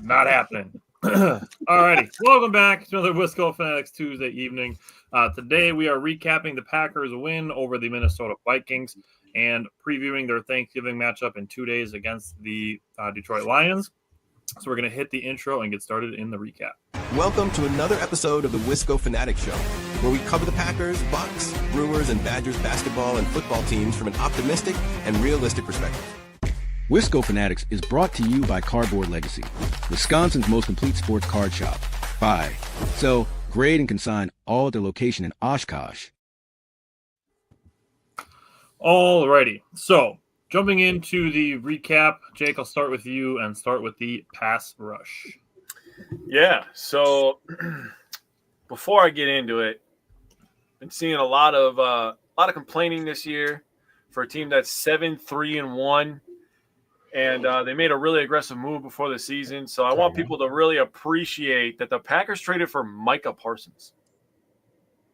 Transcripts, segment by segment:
Not happening. All righty. Welcome back to another Wisco Fanatics Tuesday evening. Today we are recapping the Packers' win over the Minnesota Vikings and previewing their Thanksgiving matchup in 2 days against the Detroit Lions. So we're going to hit the intro and get started in the recap. Welcome to another episode of the Wisco Fanatics Show, where we cover the Packers, Bucks, Brewers, and Badgers basketball and football teams from an optimistic and realistic perspective. Wisco Fanatics is brought to you by Cardboard Legacy, Wisconsin's most complete sports card shop. Buy, sell, grade, and consign all at their location in Oshkosh. All righty. So jumping into the recap, Jake, I'll start with you and start with the pass rush. Yeah, so before I get into it, been seeing a lot of complaining this year for a team that's 7-3-1, and they made a really aggressive move before the season. So I want people to really appreciate that the Packers traded for Micah Parsons.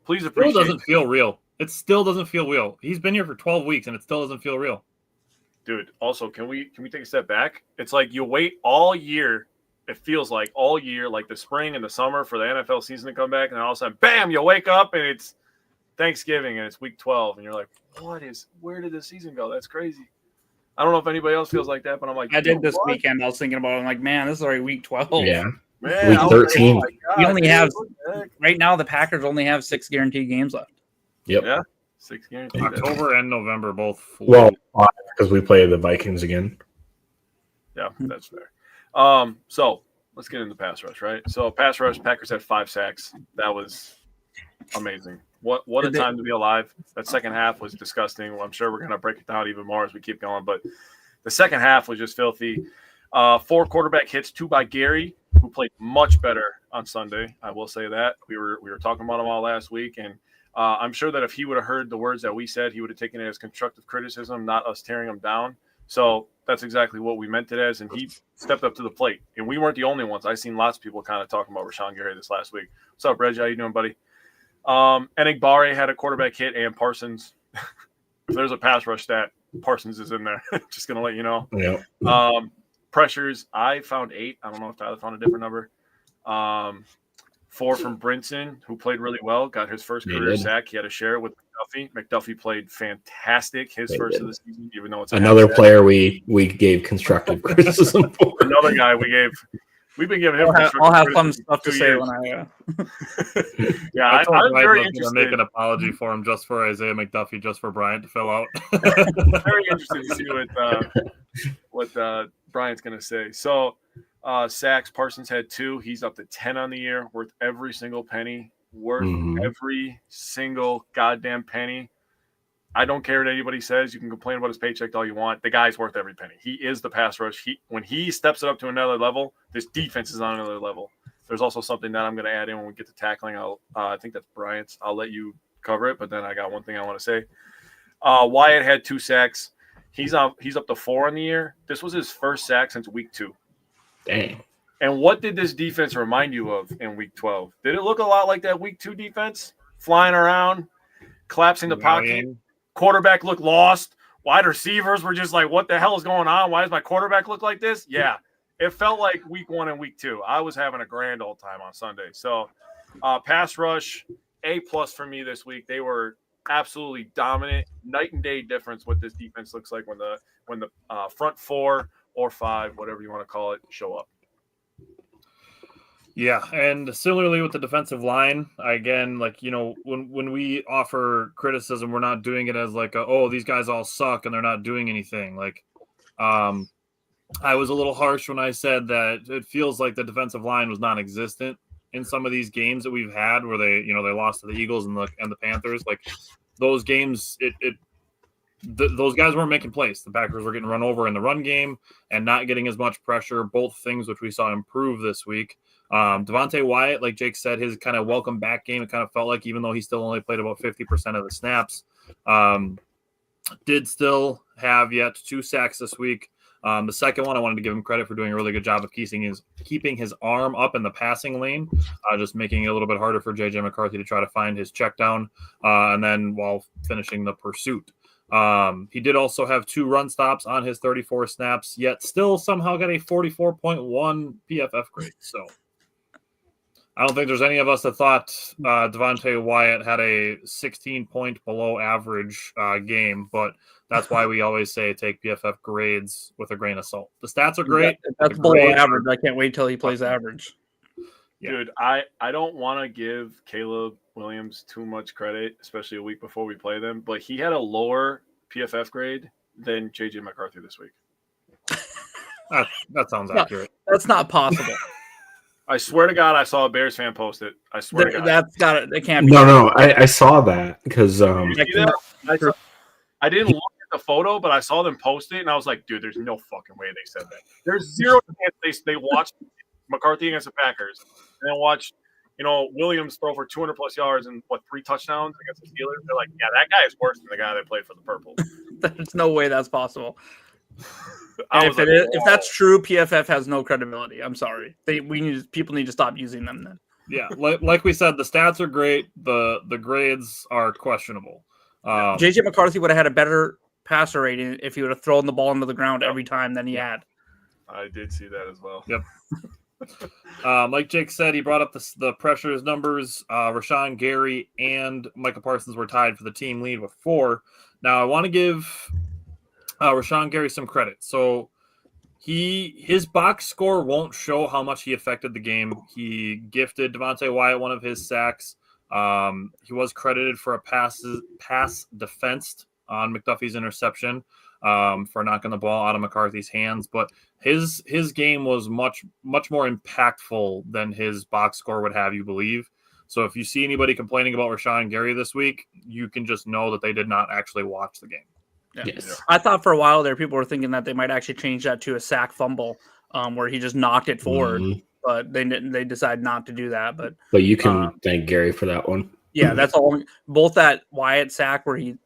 Please appreciate. It still doesn't feel real. It still doesn't feel real. He's been here for 12 weeks, and it still doesn't feel real. Dude, also, can we take a step back? It's like you wait all year. It feels like all year, like the spring and the summer for the NFL season to come back, and then all of a sudden, bam, you wake up and it's Thanksgiving and it's week 12, and you're like, where did the season go? That's crazy. I don't know if anybody else feels like that, but I'm like, I did this weekend. I was thinking about it. I'm like, man, this is already week 12. Yeah. Man, Week 13. Like, oh We only have heck? right now. The Packers only have 6 guaranteed games left. Yep. Yeah, 6 guaranteed. October and November both. Well, because we play the Vikings again. Yeah, that's fair. So let's get into pass rush, right? So pass rush, Packers had 5 sacks. That was amazing. What a time to be alive. That second half was disgusting. Well, I'm sure we're going to break it down even more as we keep going, but the second half was just filthy. 4 quarterback hits, 2 by Gary, who played much better on Sunday. I will say that. We were talking about him all last week, and I'm sure that if he would have heard the words that we said, he would have taken it as constructive criticism, not us tearing him down. So that's exactly what we meant it as, and he stepped up to the plate. And we weren't the only ones. I've seen lots of people kind of talking about Rashawn Gary this last week. What's up, Reggie? How you doing, buddy? Enigbare had a quarterback hit, and Parsons. If there's a pass rush stat, Parsons is in there. Just going to let you know. Yeah. Pressures, I found 8. I don't know if Tyler found a different number. 4 from Brinson, who played really well, got his first career sack. He had to share it with McDuffie. McDuffie played fantastic his first of the season, even though it's another player we gave constructive criticism for. Another guy we've been giving him. I'll have some stuff to say when I. Yeah, I'm very interested. To make an apology for him just for Isaiah McDuffie, just for Bryant to fill out. Very interested to see what Bryant's going to say. So. Sacks, Parsons had 2. He's up to 10 on the year, worth every single penny. Every single goddamn penny. I don't care what anybody says. You can complain about his paycheck all you want. The guy's worth every penny. He is the pass rush. When he steps it up to another level, this defense is on another level. There's also something that I'm going to add in when we get to tackling. I think that's Bryant's. I'll let you cover it, but then I got one thing I want to say. Wyatt had 2 sacks. He's up to 4 on the year. This was his first sack since week 2. Dang. And what did this defense remind you of in week 12? Did it look a lot like that week 2 defense? Flying around, collapsing the pocket. Quarterback looked lost. Wide receivers were just like, what the hell is going on? Why does my quarterback look like this? Yeah, it felt like week 1 and week 2. I was having a grand old time on Sunday. So pass rush, A+ for me this week. They were absolutely dominant. Night and day difference what this defense looks like when the front 4 or 5, whatever you want to call it, show up. Yeah, and similarly with the defensive line, again, like, you know, when we offer criticism, we're not doing it as like, these guys all suck and they're not doing anything. Like, I was a little harsh when I said that it feels like the defensive line was non-existent in some of these games that we've had where they lost to the Eagles and the Panthers. Like, those games, those guys weren't making plays. The Packers were getting run over in the run game and not getting as much pressure, both things which we saw improve this week. Devontae Wyatt, like Jake said, his kind of welcome back game, it kind of felt like, even though he still only played about 50% of the snaps, did still have yet 2 sacks this week. The second one, I wanted to give him credit for doing a really good job of keeping his arm up in the passing lane, just making it a little bit harder for JJ McCarthy to try to find his check down, and then while finishing the pursuit. He did also have 2 run stops on his 34 snaps, yet still somehow got a 44.1 PFF grade. So I don't think there's any of us that thought Devontae Wyatt had a 16-point below average game, but that's why we always say take PFF grades with a grain of salt. The stats are great. That's below average. I can't wait till he plays average. Yeah. Dude, I don't want to give Caleb Williams too much credit, especially a week before we play them, but he had a lower PFF grade than JJ McCarthy this week. That sounds accurate. That's not possible. I swear to God, I saw a Bears fan post it. I swear to God. That's got it. It can't be. No, I saw that because I didn't look at the photo, but I saw them post it, and I was like, dude, there's no fucking way they said that. There's zero chance they watched McCarthy against the Packers and then watched, Williams throw for 200 plus yards and 3 touchdowns against the Steelers. They're like, yeah, that guy is worse than the guy that played for the Purple. There's no way that's possible. If that's true, PFF has no credibility. I'm sorry. People need to stop using them then. Yeah, like we said, the stats are great. The grades are questionable. JJ McCarthy would have had a better passer rating if he would have thrown the ball into the ground every time than he had. I did see that as well. Yep. Like Jake said, he brought up the pressures numbers. Rashawn Gary and Micah Parsons were tied for the team lead with 4. Now, I want to give Rashawn Gary some credit. So his box score won't show how much he affected the game. He gifted Devontae Wyatt one of his sacks. He was credited for a pass defense on McDuffie's interception for knocking the ball out of McCarthy's hands. But his game was much more impactful than his box score would have you believe. So if you see anybody complaining about Rashawn Gary this week, you can just know that they did not actually watch the game. Yeah. Yes. I thought for a while there, people were thinking that they might actually change that to a sack fumble, where he just knocked it forward. Mm-hmm. But they didn't. They decided not to do that. But you can thank Gary for that one. Yeah, that's all. Both that Wyatt sack where he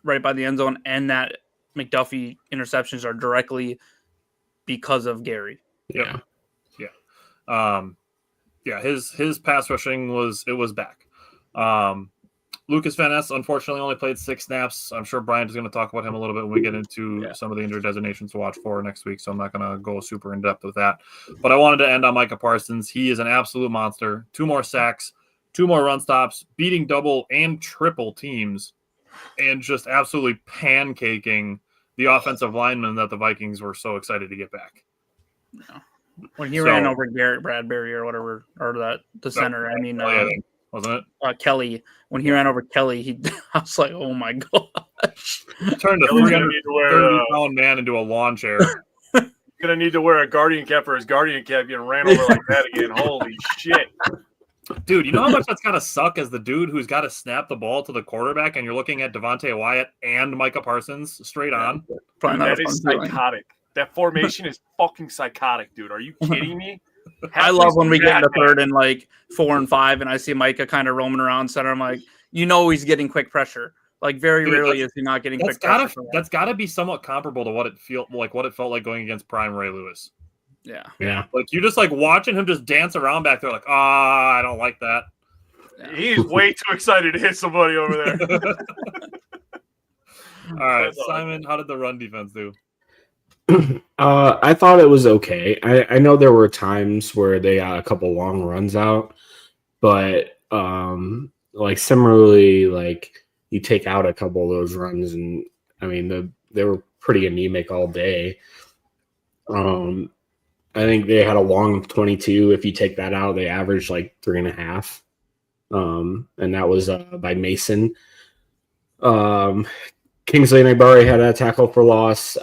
right by the end zone and that McDuffie interceptions are directly because of Gary. Yeah. His pass rushing was back. Lucas Van Ness unfortunately only played 6 snaps. I'm sure Brian is going to talk about him a little bit when we get into some of the injured designations to watch for next week, so I'm not going to go super in depth with that. But I wanted to end on Micah Parsons. He is an absolute monster. 2 more sacks, 2 more run stops, beating double and triple teams, and just absolutely pancaking the offensive linemen that the Vikings were so excited to get back. Yeah. When he ran over Garrett Bradbury or whatever, or the center, wasn't it? Kelly. When he ran over Kelly, I was like, oh my gosh. Turned a 330-pound man into a lawn chair. You're going to need to wear a guardian cap for his guardian cap getting ran over like that again. Holy shit. Dude, you know how much that's got to suck as the dude who's got to snap the ball to the quarterback and you're looking at Devontae Wyatt and Micah Parsons straight on? That is psychotic. That formation is fucking psychotic, dude. Are you kidding me? I love when we get into 3rd and 4 and 5 and I see Micah kind of roaming around center. I'm like, he's getting quick pressure. Very rarely is he not getting quick pressure. That's got to be somewhat comparable to what it felt like going against Prime Ray Lewis. Yeah. You just watching him just dance around back there I don't like that. Yeah. He's way too excited to hit somebody over there. All right, Simon, how did the run defense do? I thought it was okay. I know there were times where they got a couple long runs out, but similarly, you take out a couple of those runs, and they were pretty anemic all day. I think they had a long 22. If you take that out, they averaged 3.5, and that was by Mason. Kingsley Nagbari had a tackle for loss.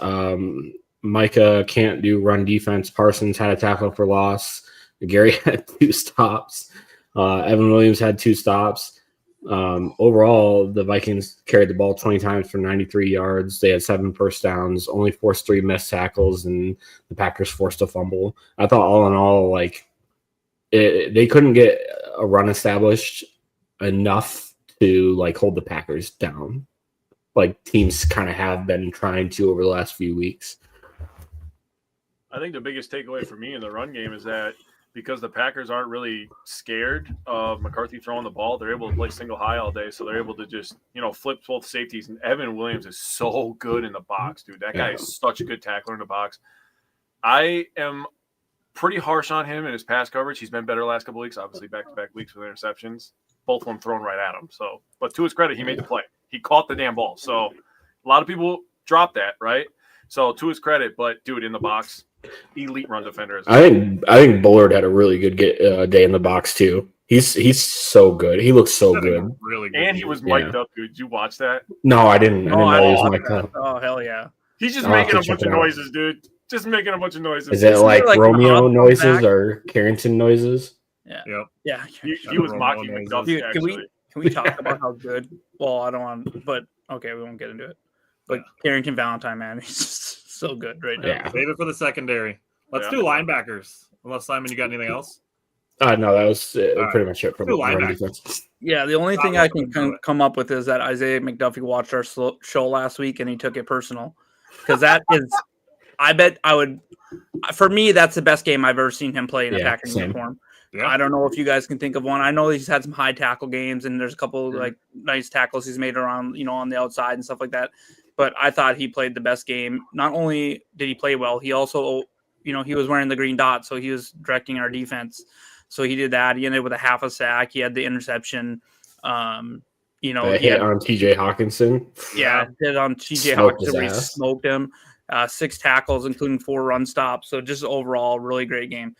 Micah can't do run defense. Parsons had a tackle for loss. Gary had 2 stops. Evan Williams had 2 stops. Overall, the Vikings carried the ball 20 times for 93 yards. They had 7 first downs, only forced 3 missed tackles, and the Packers forced a fumble. I thought all in all, they couldn't get a run established enough to hold the Packers down. Teams kind of have been trying to over the last few weeks. I think the biggest takeaway for me in the run game is that because the Packers aren't really scared of McCarthy throwing the ball. They're able to play single high all day, so they're able to just, flip both safeties. And Evan Williams is so good in the box, dude. That guy is such a good tackler in the box. I am pretty harsh on him in his pass coverage. He's been better the last couple weeks, obviously back-to-back weeks with interceptions, both of them thrown right at him. So, but to his credit, he made the play. He caught the damn ball. So a lot of people drop that, right? So to his credit, but dude, in the box, elite run defender. I think Bullard had a really good day in the box too. He's so good. He looks so good. Really good. And he was mic'd up, dude. Did you watch that? No, I didn't. I didn't know he was mic'd up. Oh, hell yeah. He's just making a bunch of noises, dude. Just making a bunch of noises. Is it like Romeo noises or Carrington noises? Yeah. Yep. Yeah. He was mocking McDuffie, Dude, actually. can we talk about how good? Well, I don't want, but okay, we won't get into it. But Carrington Valentine, man, he's just so good right now. Yeah. Save it for the secondary. Let's do linebackers. Unless, Simon, you got anything else? No, that was pretty much it for the run linebackers. defense. Yeah, the only thing I can come up with is that Isaiah McDuffie watched our show last week and he took it personal. Because that is, I bet I would, for me, that's the best game I've ever seen him play in a Packers uniform. Yeah. I don't know if you guys can think of one. I know he's had some high tackle games and there's a couple like nice tackles he's made around, on the outside and stuff like that. But I thought he played the best game. Not only did he play well, he also, he was wearing the green dot, so he was directing our defense. So he did that. He ended with a half a sack. He had the interception. He hit on TJ Hawkinson. Yeah, hit on TJ Hawkinson. We smoked him. 6 tackles, including 4 run stops. So just overall, really great game.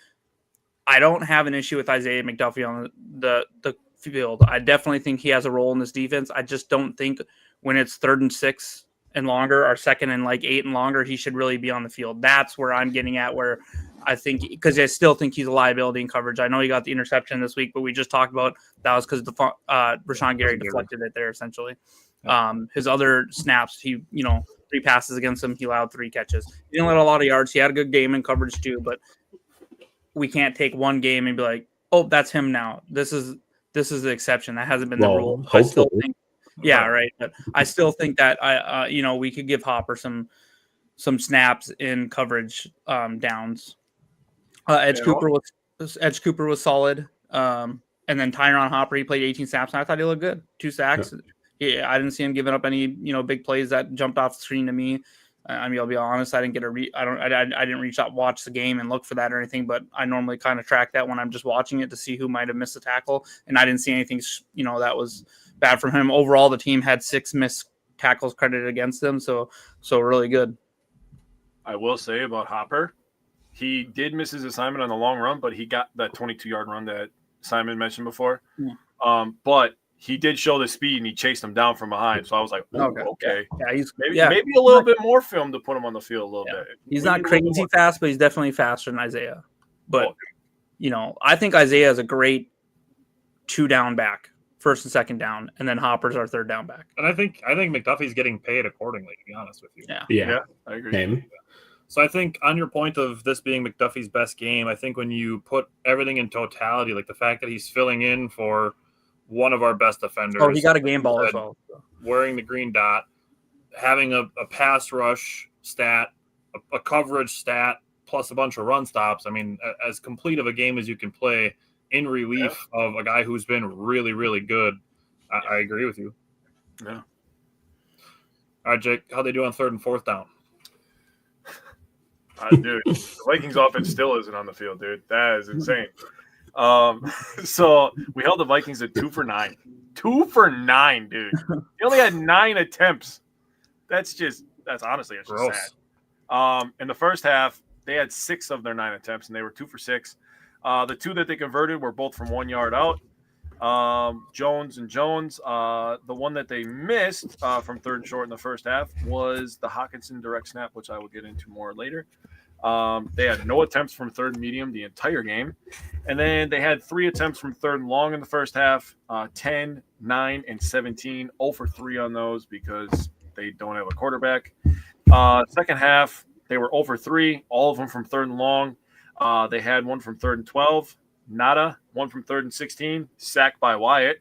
I don't have an issue with Isaiah McDuffie on the field. I definitely think he has a role in this defense. I just don't think when it's 3rd and 6 and longer, or 2nd and 8 and longer, he should really be on the field. That's where I'm getting at, where I think, because I still think he's a liability in coverage. I know he got the interception this week, but we just talked about that was because Rashawn Gary deflected it there, essentially. His other snaps, he, 3 passes against him, he allowed 3 catches. He didn't let a lot of yards. He had a good game in coverage too, but we can't take one game and be like, oh, that's him now. This is the exception. That hasn't been the rule. I still think, right. But I still think that we could give Hopper some snaps in coverage downs. Edge Cooper was solid. And then Tyron Hopper, he played 18 snaps, and I thought he looked good. 2 sacks. Yeah, I didn't see him giving up any big plays that jumped off the screen to me. I mean, I'll be honest, I didn't get I didn't reach out, watch the game and look for that or anything, but I normally kind of track that when I'm just watching it to see who might have missed a tackle. And I didn't see anything, that was bad from him. Overall, the team had 6 missed tackles credited against them. So really good. I will say about Hopper, he did miss his assignment on the long run, but he got that 22-yard run that Simon mentioned before. Yeah. But he did show the speed, and he chased him down from behind. So I was like, okay. Yeah, he's maybe a little bit more film to put him on the field a little bit. He's not crazy fast, but he's definitely faster than Isaiah. But, I think Isaiah is a great 2-down back, 1st and 2nd down, and then Hopper's our 3rd down back. And I think McDuffie's getting paid accordingly, to be honest with you. Yeah, I agree. Same. So I think on your point of this being McDuffie's best game, I think when you put everything in totality, like the fact that he's filling in for one of our best defenders. Oh, he got a game ball as well. Wearing the green dot, having a pass rush stat, a coverage stat, plus a bunch of run stops. I mean, as complete of a game as you can play in relief of a guy who's been really, really good. I agree with you. Yeah. All right, Jake, how'd they do on 3rd and 4th down? Dude, the Vikings offense still isn't on the field, dude. That is insane. So we held the Vikings at 2 for 9. 2 for 9, dude. He only had 9 attempts. That's honestly, it's just sad. In the first half, they had 6 of their 9 attempts, and they were 2 for 6. The 2 that they converted were both from 1 yard out. Jones. The one that they missed from 3rd and short in the first half was the Hawkinson direct snap, which I will get into more later. They had no attempts from 3rd and medium the entire game. And then they had 3 attempts from 3rd and long in the first half, 10, 9, and 17. 0 for 3 on those because they don't have a quarterback. Second half, they were 0 for 3, all of them from 3rd and long. They had 1 from 3rd and 12. Nada. 1 from 3rd and 16, sacked by Wyatt.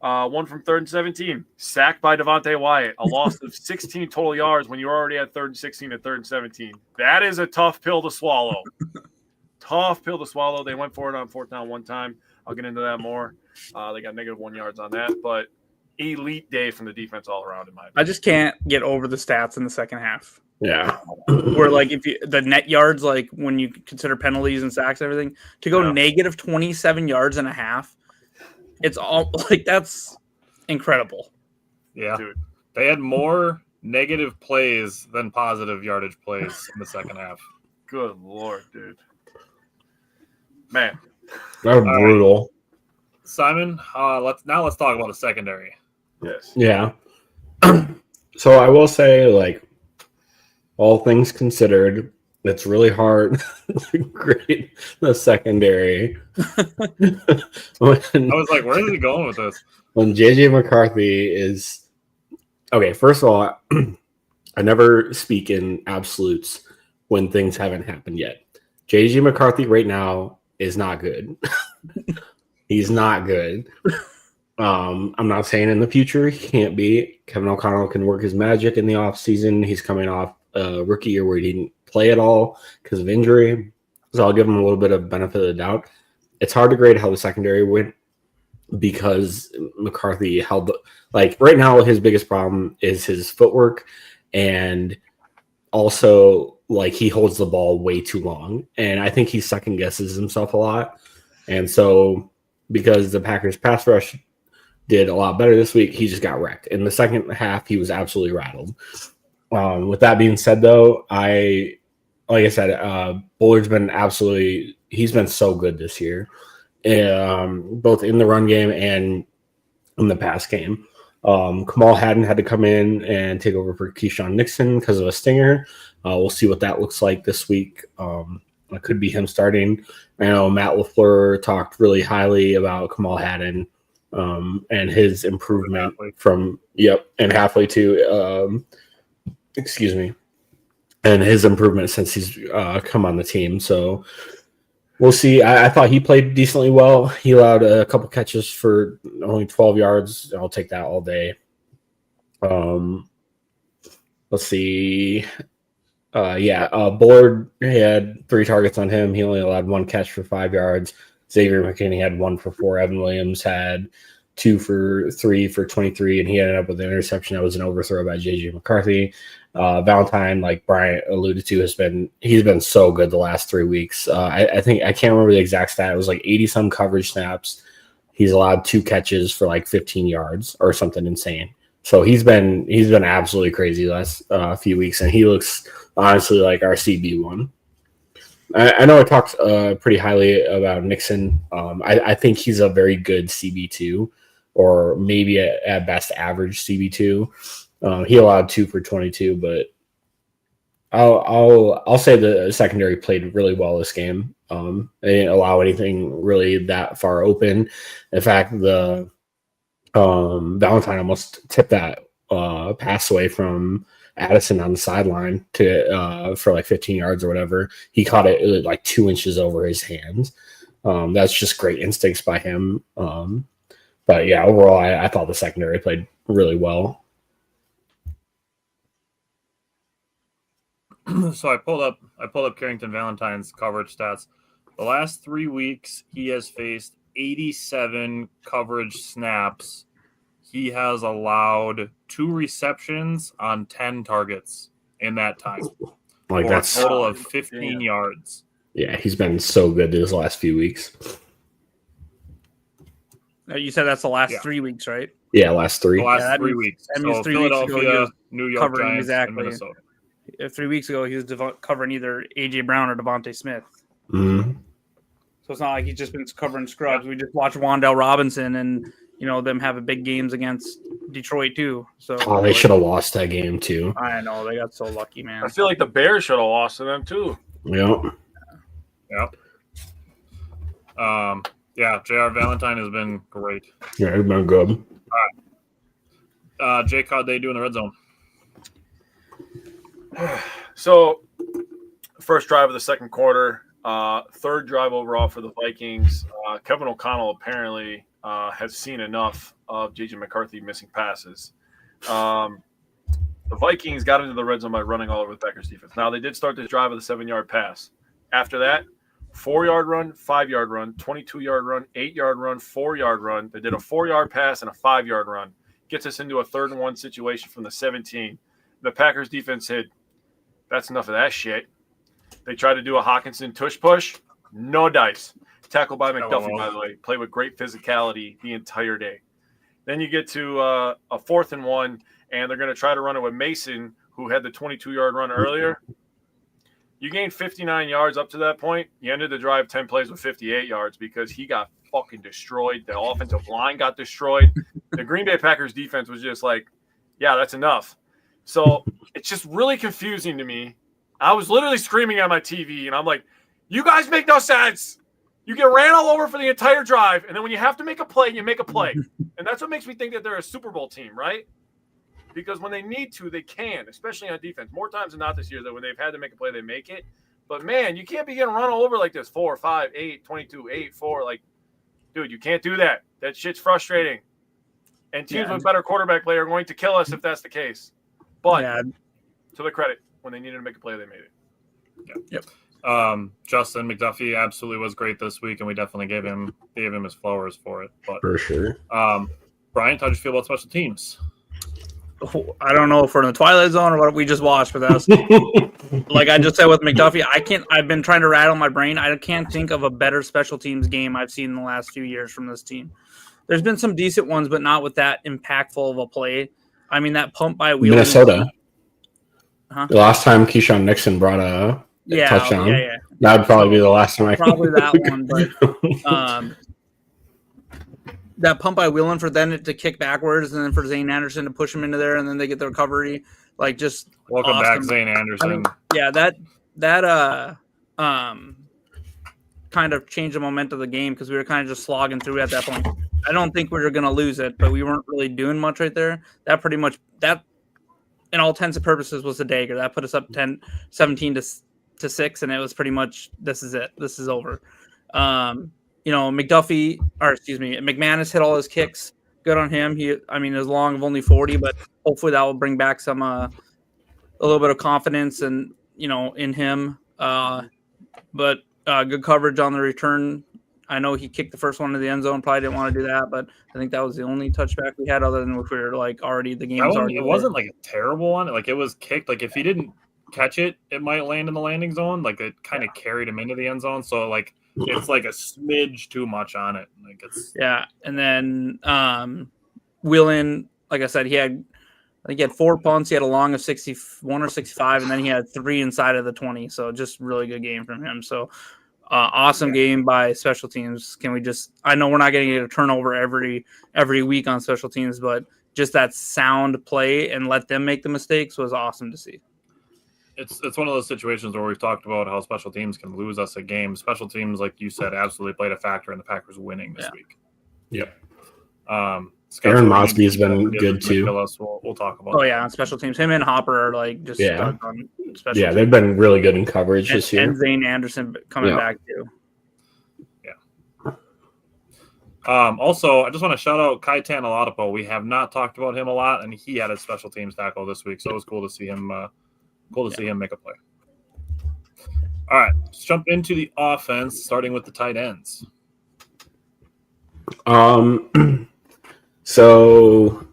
1 from 3rd and 17, sacked by Devontae Wyatt. A loss of 16 total yards when you're already at 3rd and 16 and 3rd and 17. That is a tough pill to swallow. tough pill to swallow. They went for it on 4th down one time. I'll get into that more. They got -1 yards on that, but elite day from the defense all around in my opinion. I just can't get over the stats in the second half. Yeah. Where like the net yards, like when you consider penalties and sacks, and everything, to go negative 27 yards and a half, it's all like that's incredible. Yeah, Dude. They had more negative plays than positive yardage plays in the second half. Good Lord, dude. Man. That was brutal. Right. Simon, let's talk about the secondary. Yes. Yeah. So I will say, like, all things considered, it's really hard to grade the secondary. I was like, where is he going with this? When JJ McCarthy is okay, first of all, I never speak in absolutes when things haven't happened yet. JJ McCarthy right now is not good. He's not good. I'm not saying in the future he can't be. Kevin O'Connell can work his magic in the offseason. He's coming off a rookie year where he didn't play at all because of injury. So I'll give him a little bit of benefit of the doubt. It's hard to grade how the secondary went because McCarthy held like right now his biggest problem is his footwork, and also like he holds the ball way too long, and I think he second guesses himself a lot. And so because the Packers pass rush did a lot better this week, he just got wrecked. In the second half, he was absolutely rattled. With that being said, though, like I said, Bullard's been he's been so good this year, both in the run game and in the pass game. Kamal Haddon had to come in and take over for Keyshawn Nixon because of a stinger. We'll see what that looks like this week. It could be him starting. I know Matt LaFleur talked really highly about Kamal Haddon and his improvement and halfway to excuse me, and his improvement since he's come on the team. So we'll see. I thought he played decently well. He allowed a couple catches for only 12 yards. I'll take that all day. Let's see. Bullard had 3 targets on him. He only allowed 1 catch for 5 yards. Xavier McKinney had 1 for 4. Evan Williams had 2 for 3 for 23, and he ended up with an interception that was an overthrow by JJ McCarthy. Valentine, like Brian alluded to, he's been so good the last 3 weeks. I think I can't remember the exact stat. It was like 80-some coverage snaps. He's allowed 2 catches for like 15 yards or something insane. So he's been absolutely crazy the last few weeks, and he looks honestly like our CB1. I know I talked pretty highly about Nixon. I think he's a very good CB2, or maybe at best average CB2. He allowed 2 for 22, but I'll say the secondary played really well this game. They didn't allow anything really that far open. In fact, the Valentine almost tipped that pass away from Addison on the sideline for like 15 yards or whatever. He caught it like 2 inches over his hands. That's just great instincts by him. But yeah, overall, I thought the secondary played really well. So I pulled up Carrington Valentine's coverage stats. The last 3 weeks, he has faced 87 coverage snaps. He has allowed 2 receptions on 10 targets in that time. Like that's a total of 15 yards. Yeah, he's been so good these last few weeks. You said that's the last 3 weeks, right? Yeah, last 3. The last 3 weeks. That means 3 weeks ago, he was New York covering Giants, and Minnesota. 3 weeks ago, he was covering either A.J. Brown or Devontae Smith. Mm-hmm. So it's not like he's just been covering scrubs. We just watched Wan'Dale Robinson and them have a big games against Detroit too. So they should have lost that game too. I know, they got so lucky, man. I feel like the Bears should have lost to them too. Yep. J.R. Valentine has been great. Yeah, he's been good. All right. Jake, how'd they do in the red zone? So, first drive of the second quarter, third drive overall for the Vikings. Kevin O'Connell apparently has seen enough of JJ McCarthy missing passes. The Vikings got into the red zone by running all over the Packers defense. Now, they did start this drive with a 7-yard pass. After that, 4-yard run, 5-yard run, 22-yard run, 8-yard run, 4-yard run. They did a 4-yard pass and a 5-yard run. Gets us into a 3rd and 1 situation from the 17. The Packers defense said, that's enough of that shit. They tried to do a Hawkinson tush push. No dice. Tackled by McDuffie, by the way. Played with great physicality the entire day. Then you get to a 4th and 1, and they're going to try to run it with Mason, who had the 22-yard run earlier. You gained 59 yards up to that point. You ended the drive 10 plays with 58 yards because he got fucking destroyed. The offensive line got destroyed. The Green Bay Packers defense was just like, yeah, that's enough. So it's just really confusing to me. I was literally screaming at my TV, and I'm like, you guys make no sense. You get ran all over for the entire drive, and then when you have to make a play, you make a play. And that's what makes me think that they're a Super Bowl team, right? Because when they need to, they can, especially on defense. More times than not this year, though, when they've had to make a play, they make it. But, man, you can't be getting run all over like this, 4, 5, 8, 22, 8, 4. Like, dude, you can't do that. That shit's frustrating. And teams with better quarterback play are going to kill us if that's the case. But to their credit, when they needed to make a play, they made it. Yep. Justin McDuffie absolutely was great this week, and we definitely gave him his flowers for it. But for sure. Brian, how did you feel about special teams? I don't know if we're in the Twilight Zone or what we just watched, but that's like I just said with McDuffie. I've been trying to rattle my brain. I can't think of a better special teams game I've seen in the last few years from this team. There's been some decent ones, but not with that impactful of a play. I mean, that pump by Wheeler. Minnesota. The last time Keyshawn Nixon brought a touchdown. Yeah. That would probably be the last time. Probably that one, but that pump by Whelan for then to kick backwards and then for Zane Anderson to push him into there and then they get the recovery. Like just welcome awesome. back, Zane Anderson. I mean, that kind of changed the momentum of the game because we were kind of just slogging through at that point. I don't think we were going to lose it, but we weren't really doing much right there. That pretty much that, in all intents and purposes, was the dagger that put us up 17 to 6, and it was pretty much this is it. This is over. McManus hit all his kicks. Good on him. His long of only 40, but hopefully that will bring back some a little bit of confidence and in him. But good coverage on the return. I know he kicked the first one to the end zone. Probably didn't want to do that, but I think that was the only touchback we had, other than if we were like already the game was already. It wasn't like a terrible one. Like it was kicked. Like if he didn't catch it, it might land in the landing zone. Like it kind of carried him into the end zone. So like it's like a smidge too much on it. Like it's And then Whelan, like I said, he had 4 punts. He had a long of 61 or 65, and then he had 3 inside of the 20. So just really good game from him. So awesome game by special teams. I know we're not going to get a turnover every week on special teams, but just that sound play and let them make the mistakes was awesome to see. It's one of those situations where we've talked about how special teams can lose us a game. Special teams, like you said, absolutely played a factor in the Packers winning this week. Yep. Aaron Mosby has been good too. We'll talk about. On special teams, him and Hopper are like just on special teams. They've been really good in coverage this year. And Zane Anderson coming back too. Also, I just want to shout out Kaitan Oladipo. We have not talked about him a lot, and he had a special teams tackle this week, so it was cool to see him. See him make a play. All right, let's jump into the offense, starting with the tight ends. So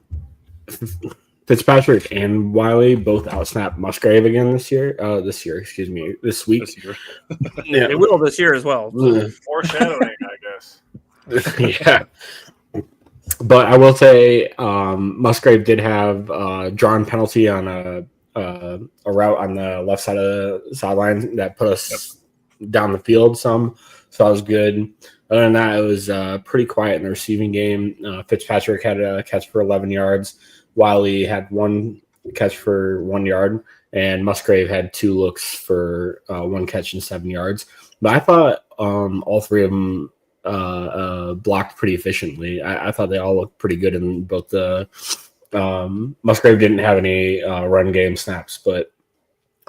Fitzpatrick and Wiley both outsnapped Musgrave again this week. This year. They will this year as well. Foreshadowing, I guess. Yeah. But I will say Musgrave did have a drawn penalty on a route on the left side of the sideline that put us down the field some. So that was good. Other than that, it was pretty quiet in the receiving game. Fitzpatrick had a catch for 11 yards. Wiley had 1 catch for 1 yard. And Musgrave had 2 looks for 1 catch and 7 yards. But I thought all 3 of them blocked pretty efficiently. I thought they all looked pretty good in both the Musgrave didn't have any run game snaps, but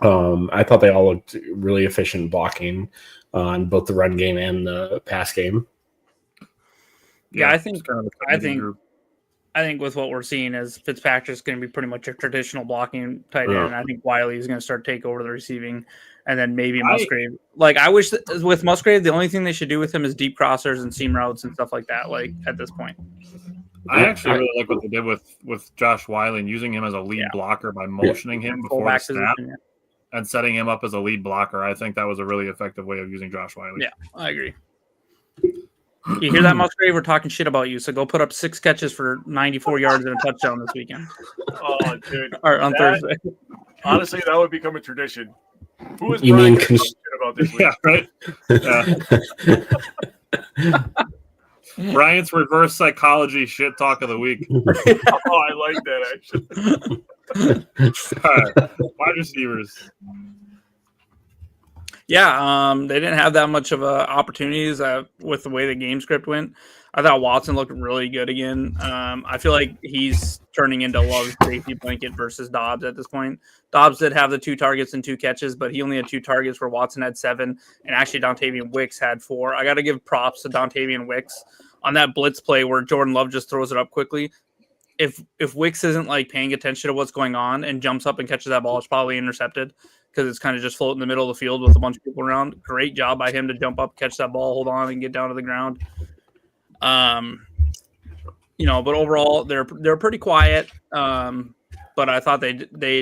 I thought they all looked really efficient blocking on both the run game and the pass game. I think I think with what we're seeing is Fitzpatrick's going to be pretty much a traditional blocking tight end. I think Wiley is going to start to take over the receiving, and then maybe Musgrave. Like I wish that with Musgrave, the only thing they should do with him is deep crossers and seam routes and stuff like that. Like at this point, I actually really like what they did with Josh Wiley and using him as a lead blocker by motioning him before the snap and setting him up as a lead blocker. I think that was a really effective way of using Josh Wiley. Yeah, I agree. You hear that, Musgrave? We're talking shit about you. So go put up 6 catches for 94 yards and a touchdown this weekend. Oh, dude. Or on Thursday. Honestly, that would become a tradition. Who is you Brian mean shit about this week? Yeah, right? Yeah. Brian's reverse psychology shit talk of the week. Oh, I like that, actually. All right. Wide receivers. Yeah, they didn't have that much of opportunities with the way the game script went. I thought Watson looked really good again. I feel like he's turning into Love's safety blanket versus Dobbs at this point. Dobbs did have the 2 targets and 2 catches, but he only had 2 targets where Watson had 7, and actually Dontavian Wicks had 4. I got to give props to Dontavian Wicks on that blitz play where Jordan Love just throws it up quickly. If Wicks isn't like paying attention to what's going on and jumps up and catches that ball, it's probably intercepted. Because it's kind of just floating in the middle of the field with a bunch of people around. Great job by him to jump up, catch that ball, hold on, and get down to the ground. But overall they're pretty quiet. But I thought they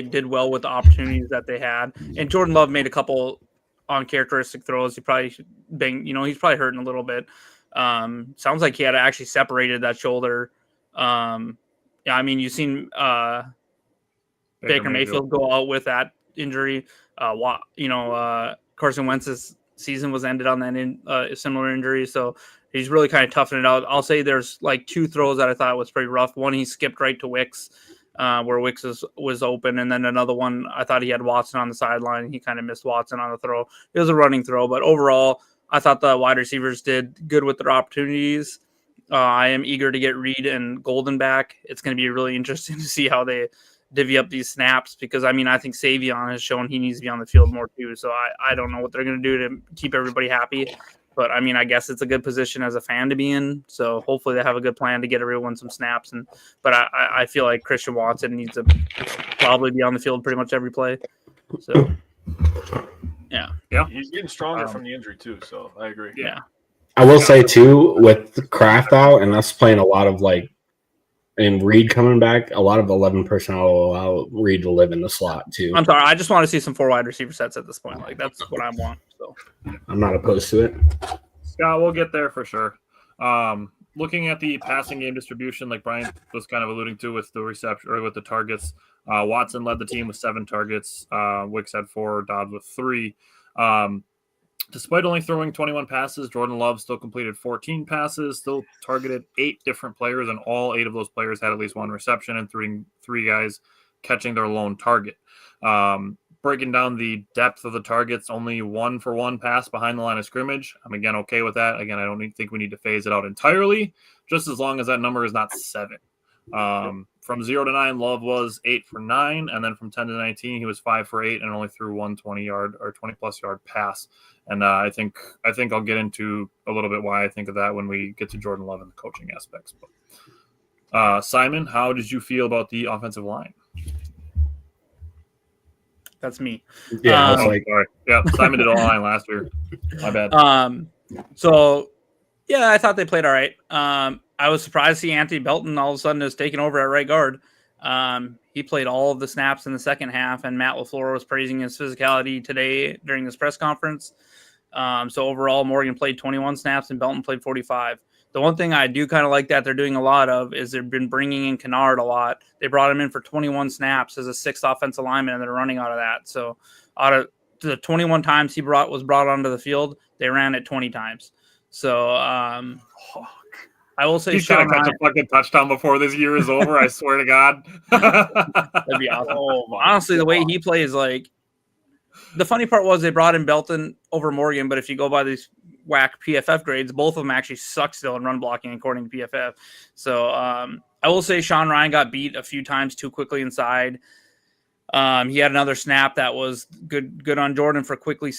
did well with the opportunities that they had. And Jordan Love made a couple uncharacteristic throws. He probably he's probably hurting a little bit. Sounds like he had actually separated that shoulder. You've seen Baker Mayfield go out with that injury. Carson Wentz's season was ended on that similar injury, so he's really kind of toughing it out. I'll say there's like 2 throws that I thought was pretty rough. One, he skipped right to Wicks, where Wicks was open, and then another one, I thought he had Watson on the sideline. He kind of missed Watson on the throw. It was a running throw, but overall, I thought the wide receivers did good with their opportunities. I am eager to get Reed and Golden back. It's going to be really interesting to see how they divvy up these snaps because, I think Savion has shown he needs to be on the field more too. So I don't know what they're going to do to keep everybody happy. But, I guess it's a good position as a fan to be in. So hopefully they have a good plan to get everyone some snaps. But I feel like Christian Watson needs to probably be on the field pretty much every play. So, yeah. He's getting stronger from the injury too. So I agree. Yeah. I will say too, with Kraft out and us playing a lot of and Reed coming back, a lot of 11 personnel will allow Reed to live in the slot too. I'm sorry, I just want to see some 4 wide receiver sets at this point. Like that's what I want. So I'm not opposed to it. Scott, we'll get there for sure. Looking at the passing game distribution, like Brian was kind of alluding to with the reception or with the targets, Watson led the team with 7 targets. Wicks had 4, Dobbs with 3. Despite only throwing 21 passes, Jordan Love still completed 14 passes, still targeted 8 different players, and all 8 of those players had at least 1 reception, and 3 guys catching their lone target. Breaking down the depth of the targets, only 1-for-1 pass behind the line of scrimmage. I'm again okay with that. Again, I don't think we need to phase it out entirely, just as long as that number is not 7. From 0 to 9, Love was 8 for 9, and then from 10 to 19, he was 5 for 8 and only threw 1 20-yard or 20-plus yard pass. And I think I'll get into a little bit why I think of that when we get to Jordan Love and the coaching aspects. But Simon, how did you feel about the offensive line? that's me. Yeah, sorry. Yeah, Simon did all line last year. My bad. So yeah, I thought they played all right. I was surprised to see Anthony Belton all of a sudden is taking over at right guard. He played all of the snaps in the second half, and Matt LaFleur was praising his physicality today during this press conference. So overall, Morgan played 21 snaps and Belton played 45. The one thing I do kind of like that they're doing a lot of is they've been bringing in Kennard a lot. They brought him in for 21 snaps as a 6th offensive lineman, and they're running out of that. So out of the 21 times he was brought onto the field, they ran it 20 times. So I will say he's going to catch a fucking touchdown before this year is over. I swear to God. That'd be awesome. Honestly, the way he plays, like, the funny part was they brought in Belton over Morgan, but if you go by these whack PFF grades, both of them actually suck still in run blocking according to PFF. So I will say Sean Ryan got beat a few times too quickly inside. He had another snap that was good on Jordan for quickly,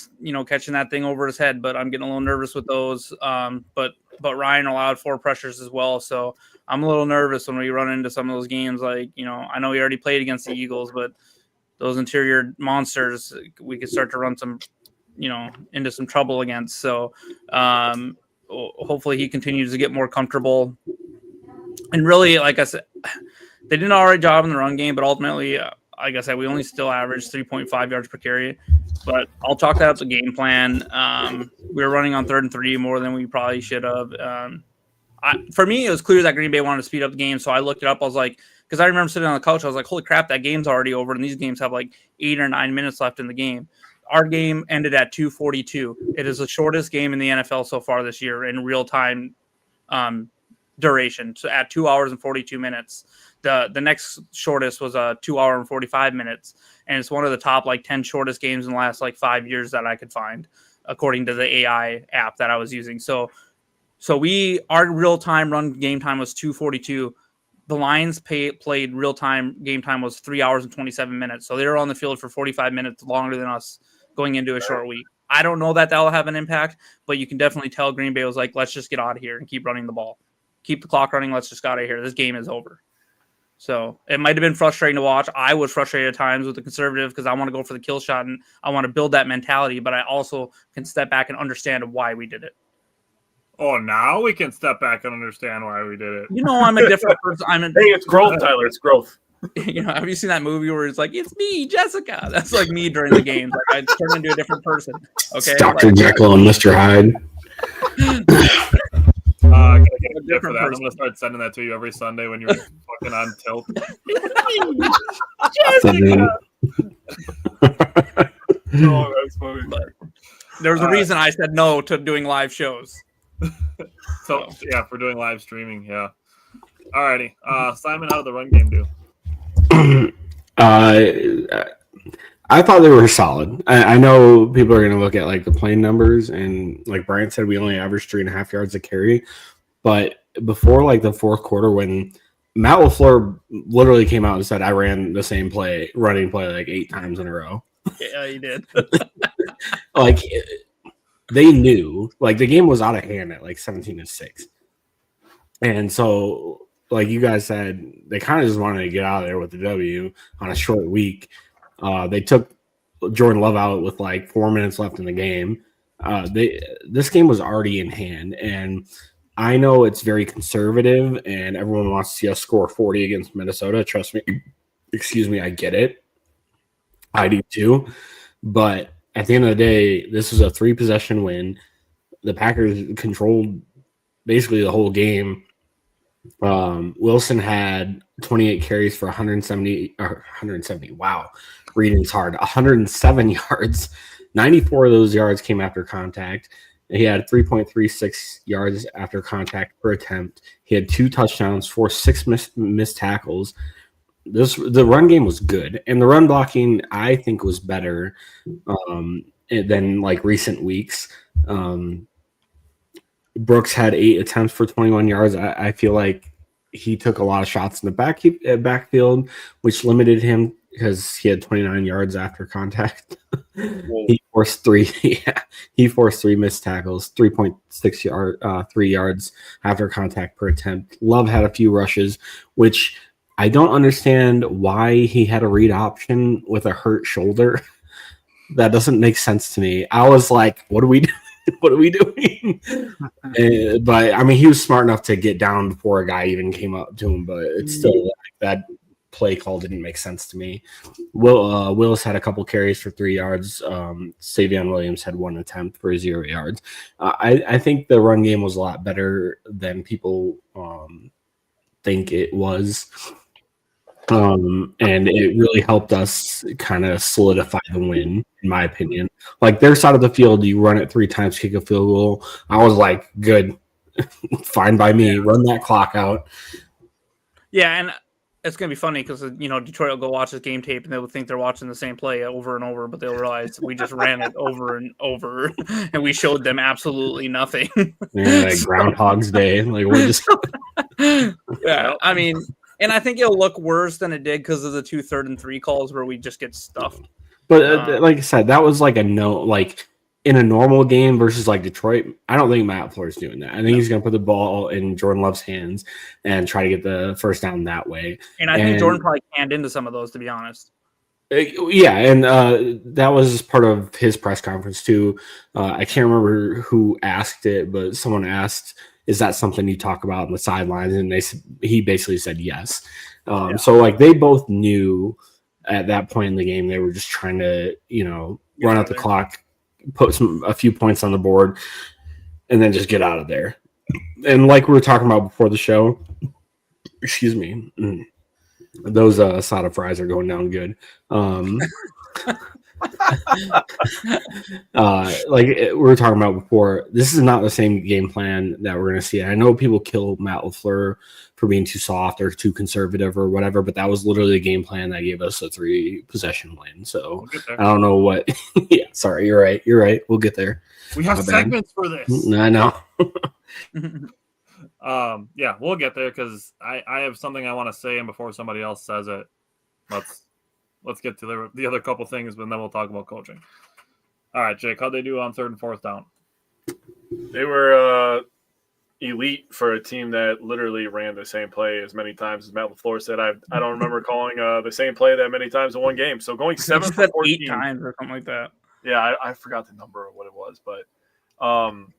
catching that thing over his head, but I'm getting a little nervous with those. But but Ryan allowed 4 pressures as well. So I'm a little nervous when we run into some of those games. Like, I know we already played against the Eagles, but those interior monsters, we could start to run some, into some trouble against. So hopefully he continues to get more comfortable. And really, like I said, they did an all right job in the run game, but ultimately, like I said, we only still averaged 3.5 yards per carry. But I'll chalk that up to game plan. We were running on 3rd and 3 more than we probably should have. For me, it was clear that Green Bay wanted to speed up the game, so I looked it up. I was like, because I remember sitting on the couch, I was like, holy crap, that game's already over, and these games have like 8 or 9 minutes left in the game. Our game ended at 2:42. It is the shortest game in the NFL so far this year in real-time duration, so at 2 hours and 42 minutes. The next shortest was 2 hour and 45 minutes, and it's one of the top 10 shortest games in the last 5 years that I could find, according to the AI app that I was using. So our real-time run game time was 2:42. The Lions played real-time game time was 3 hours and 27 minutes. So they were on the field for 45 minutes longer than us going into a short week. I don't know that will have an impact, but you can definitely tell Green Bay was like, let's just get out of here and keep running the ball. Keep the clock running. Let's just get out of here. This game is over. So it might have been frustrating to watch. I was frustrated at times with the conservative because I want to go for the kill shot and I want to build that mentality, but I also can step back and understand why we did it. Oh, now we can step back and understand why we did it. I'm a different person. Hey, it's growth, Tyler. It's growth. Have you seen that movie where it's like, it's me, Jessica? That's like me during the games. Like I turn into a different person. Okay, Dr. Jekyll and Mr. Hyde. I gotta get a gift for that. I'm gonna start sending that to you every Sunday when you're fucking on tilt. Jessica. Oh, that's funny. But there's a reason I said no to doing live shows. So yeah, for doing live streaming, yeah. Alrighty, Simon, how did the run game do? I thought they were solid. I know people are going to look at the plain numbers, and like Brian said, we only averaged 3.5 yards a carry. But before the fourth quarter, when Matt LaFleur literally came out and said, I ran the same running play 8 times in a row. Yeah, he did. They knew the game was out of hand at 17-6. And so you guys said, they kind of just wanted to get out of there with the W on a short week. They took Jordan Love out with 4 minutes left in the game. This game was already in hand, and I know it's very conservative, and everyone wants to see us score 40 against Minnesota. Trust me. Excuse me, I get it. I do too. But at the end of the day, this was a 3-possession win. The Packers controlled basically the whole game. Wilson had 28 carries for 170. Wow. Reading's hard. 107 yards. 94 of those yards came after contact. He had 3.36 yards after contact per attempt. He had 2 touchdowns, 6 missed tackles. The run game was good, and the run blocking I think was better than recent weeks. Brooks had 8 attempts for 21 yards. I feel like he took a lot of shots in the backfield, which limited him because he had 29 yards after contact. He forced 3. Yeah, he forced 3 missed tackles, 3 yards after contact per attempt. Love had a few rushes, which I don't understand why he had a read option with a hurt shoulder. That doesn't make sense to me. I was like, what are we doing? What are we doing? But I mean, he was smart enough to get down before a guy even came up to him. But it's still that play call didn't make sense to me. Willis had a couple carries for 3 yards. Savion Williams had 1 attempt for 0 yards. I think the run game was a lot better than people think it was. And it really helped us kind of solidify the win, in my opinion. Their side of the field, you run it 3 times, kick a field goal. I was like, good, fine by me. Run that clock out. Yeah, and it's gonna be funny because Detroit will go watch this game tape and they will think they're watching the same play over and over, but they'll realize we just ran it over and over, and we showed them absolutely nothing. Yeah, Groundhog's Day. We're just yeah. I mean. And I think it'll look worse than it did because of the 2 3rd and 3 calls where we just get stuffed. But like I said, that was a no. in a normal game versus like Detroit, I don't think Matt LaFleur's doing that. I think he's going to put the ball in Jordan Love's hands and try to get the first down that way. And I think Jordan probably canned into some of those, to be honest. Yeah, and that was part of his press conference too. I can't remember who asked it, but someone asked, "Is that something you talk about on the sidelines?" And he basically said yes. So like they both knew at that point in the game they were just trying to run out the clock, put a few points on the board, and then just get out of there. And like we were talking about before the show, excuse me. Those Sada fries are going down good. Like we were talking about before, this is not the same game plan that we're going to see. I know people kill Matt LaFleur for being too soft or too conservative or whatever, but that was literally the game plan that gave us a 3-possession win. So I don't know what. Yeah, sorry, you're right. You're right. We'll get there. We have segments for this. I know. Yeah, we'll get there because I have something I want to say, and before somebody else says it, let's get to the other couple things, but then we'll talk about coaching. All right, Jake, how'd they do on 3rd and 4th down? They were elite for a team that literally ran the same play as many times as Matt LaFleur said. I don't remember calling the same play that many times in one game. So going 7 for 14, 8 times or something like that. Yeah, I forgot the number of what it was, but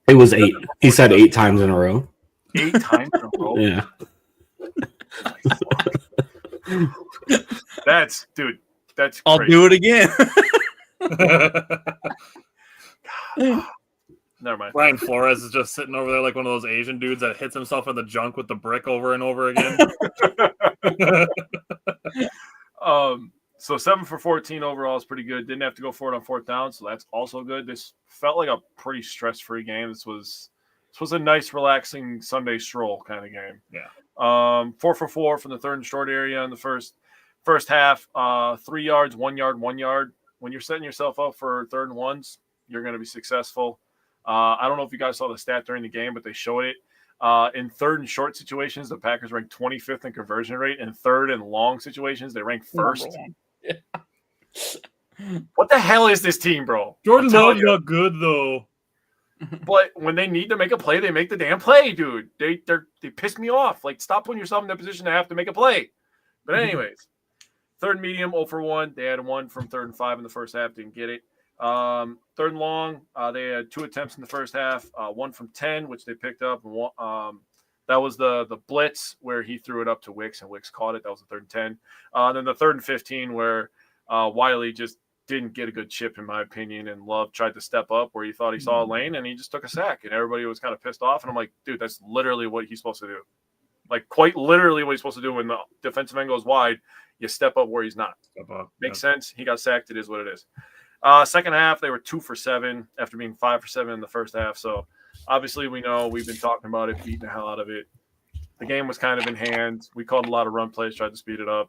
it was 8. He said 8 times in a row. 8 times in a row. Yeah. That's I'll crazy. do it again. Never mind. Brian Flores is just sitting over there like one of those Asian dudes that hits himself in the junk with the brick over and over again. So 7 for 14 overall is pretty good. Didn't have to go for it on 4th down, so that's also good. This felt like a pretty stress-free game. This was a nice, relaxing Sunday stroll kind of game. Yeah. 4 for 4 from the 3rd and short area in the first half. 3 yards, 1 yard, 1 yard. When you're setting yourself up for 3rd and 1s, you're going to be successful. I don't know if you guys saw the stat during the game, but they showed it. In 3rd and short situations, the Packers ranked 25th in conversion rate. In 3rd and long situations, they ranked 1st. What the hell is this team, bro? Jordan Love's not good, though. But when they need to make a play, they make the damn play, dude. They piss me off. Like, stop putting yourself in that position to have to make a play. But anyways, 3rd medium, 0 for 1. They had 1 from 3rd and 5 in the first half. Didn't get it. 3rd and long, they had 2 attempts in the first half. 1 from 10, which they picked up. That was the blitz where he threw it up to Wicks, and Wicks caught it. That was the 3rd and 10. Then the 3rd and 15 where Wiley just didn't get a good chip, in my opinion, and Love tried to step up where he thought he saw a lane, and he just took a sack, and everybody was kind of pissed off. And I'm like, dude, that's literally what he's supposed to do. Like, quite literally what he's supposed to do when the defensive end goes wide, you step up where he's not. Makes sense. He got sacked. It is what it is. Second half, they were 2 for 7 after being 5 for 7 in the first half. So, obviously, we know we've been talking about it, beating the hell out of it. The game was kind of in hand. We called a lot of run plays, tried to speed it up.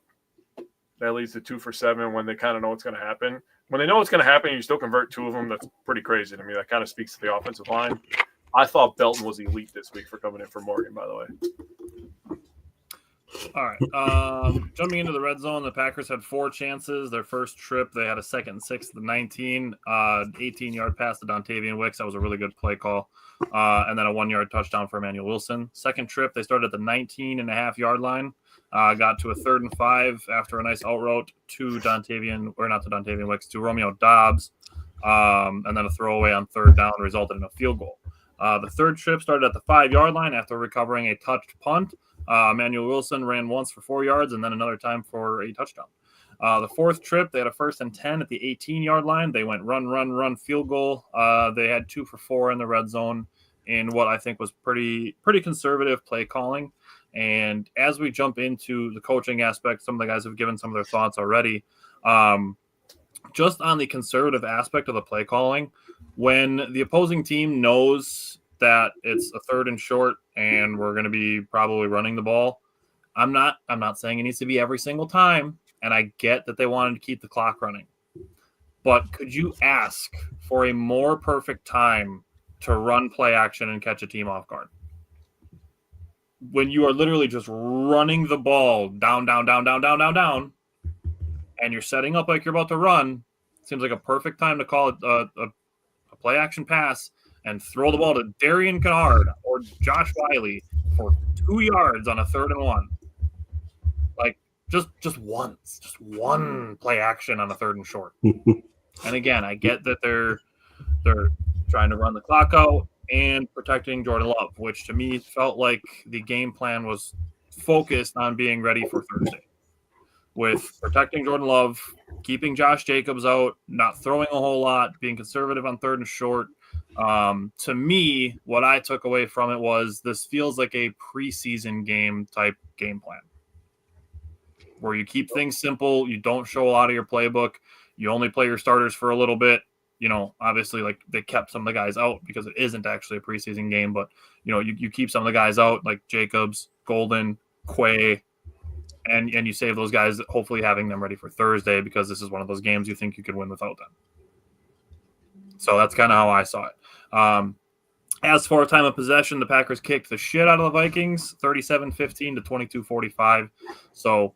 That leads to 2 for 7 when they kind of know what's going to happen. When they know what's going to happen, you still convert 2 of them. That's pretty crazy to me. That kind of speaks to the offensive line. I thought Belton was elite this week for coming in for Morgan, by the way. All right. Jumping into the red zone, the Packers had 4 chances. Their first trip, they had a 2nd and 6 at the 19, 18-yard pass to Dontavian Wicks. That was a really good play call. And then a 1-yard touchdown for Emmanuel Wilson. Second trip, they started at the 19.5-yard line. Got to a 3rd and 5 after a nice out route to to Romeo Dobbs. And then a throwaway on 3rd down resulted in a field goal. The third trip started at the 5-yard line after recovering a touched punt. Emmanuel Wilson ran once for 4 yards and then another time for a touchdown. The fourth trip, they had a 1st and 10 at the 18-yard line. They went run, field goal. They had 2 for 4 in the red zone in what I think was pretty conservative play calling. And as we jump into the coaching aspect, some of the guys have given some of their thoughts already. Just on the conservative aspect of the play calling, when the opposing team knows that it's a 3rd and short and we're going to be probably running the ball, I'm not saying it needs to be every single time, and I get that they wanted to keep the clock running. But could you ask for a more perfect time to run play action and catch a team off guard? When you are literally just running the ball down, and you're setting up like you're about to run, seems like a perfect time to call it a play action pass and throw the ball to Darian Kennard or Josh Wiley for 2 yards on a 3rd and 1. Like just one play action on a 3rd and short. And again, I get that they're trying to run the clock out and protecting Jordan Love, which to me felt like the game plan was focused on being ready for Thursday. With protecting Jordan Love, keeping Josh Jacobs out, not throwing a whole lot, being conservative on 3rd and short. To me, what I took away from it was this feels like a preseason game type game plan where you keep things simple. You don't show a lot of your playbook. You only play your starters for a little bit. Obviously, like they kept some of the guys out because it isn't actually a preseason game, but you keep some of the guys out like Jacobs, Golden, Quay, and you save those guys, hopefully having them ready for Thursday because this is one of those games you think you could win without them. So that's kind of how I saw it. As for time of possession, the Packers kicked the shit out of the Vikings, 37-15 to 22-45. So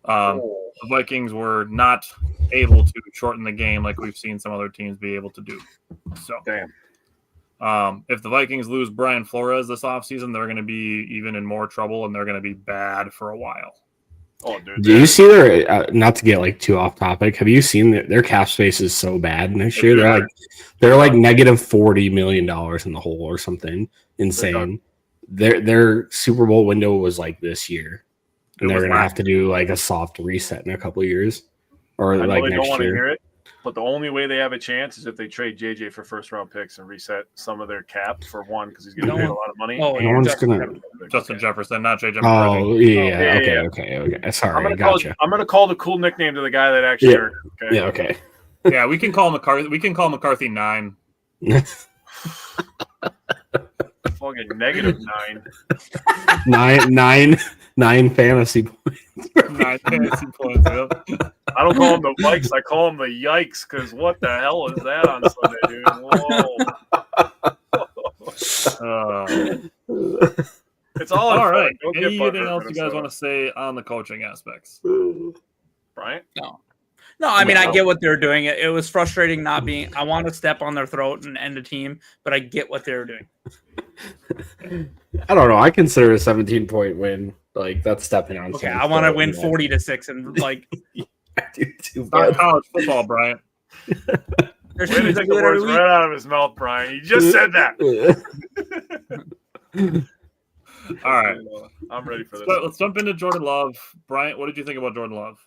the Vikings were not able to shorten the game like we've seen some other teams be able to do. So, if the Vikings lose Brian Flores this offseason, they're going to be even in more trouble, and they're going to be bad for a while. Oh, dude! Do you see their? Not to get like too off topic. Have you seen their cap space is so bad next year? They're like negative $40 million in the hole or something insane. Their Super Bowl window was like this year. And they're going to have to do like a soft reset in a couple of years. Or I know like they next don't want to year. hear it, but the only way they have a chance is if they trade JJ for 1st-round picks and reset some of their cap for one because he's going to pay a lot of money. Oh, no one's going to. Justin Jefferson, not JJ McCarthy. Oh, yeah. Okay. Sorry, gotcha. I'm going to call the cool nickname to the guy that actually hurt. Okay? Yeah, okay. Yeah, we can call McCarthy. We can call McCarthy 9. Fucking -9. 9 fantasy points. 9 fantasy points. Yep. I don't call him the Vikes. I call him the Yikes because what the hell is that on Sunday, dude? Whoa. It's all right. Don't get Anything butthurt, else you guys Minnesota. want to say on the coaching aspects? Brian? No, I mean, I get what they're doing. It was frustrating not being – I want to step on their throat and end a team, but I get what they're doing. I don't know. I consider a 17-point win. Like, that's stepping on. Okay, I want to win 40-6 and, like – I do too. Start college football, Brian. there's Way to teams take do the it every words week. right out of his mouth, Brian. He just said that. All right. I'm ready for this. So let's jump into Jordan Love. Brian, what did you think about Jordan Love?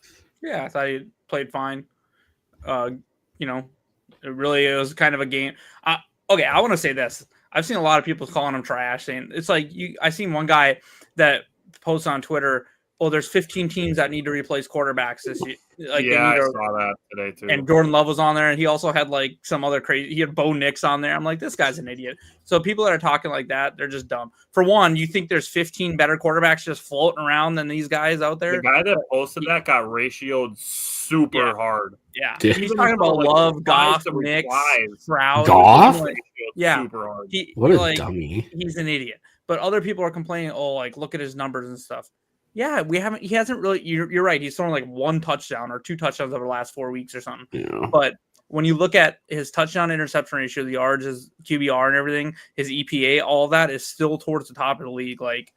Yeah, I thought he played fine. It was kind of a game. Okay, I want to say this. I've seen a lot of people calling him trash, saying it's like I seen one guy that posts on Twitter, "Oh, there's 15 teams that need to replace quarterbacks this year." Like, I saw that today too. And Jordan Love was on there, and he also had like some other crazy. He had Bo Nix on there. I'm like, this guy's an idiot. So people that are talking like that, they're just dumb. For one, you think there's 15 better quarterbacks just floating around than these guys out there? The guy that posted that got ratioed super hard. Yeah, Yeah. he's talking about Love, Goff, Nix, Stroud. Goff? Yeah. Super hard. What a dummy. He's an idiot. But other people are complaining, oh, like, look at his numbers and stuff. Yeah, he hasn't really, you're right. He's thrown like 1 touchdown or 2 touchdowns over the last 4 weeks or something. Yeah. But when you look at his touchdown interception ratio, the yards, his QBR and everything, his EPA, all of that is still towards the top of the league. Like,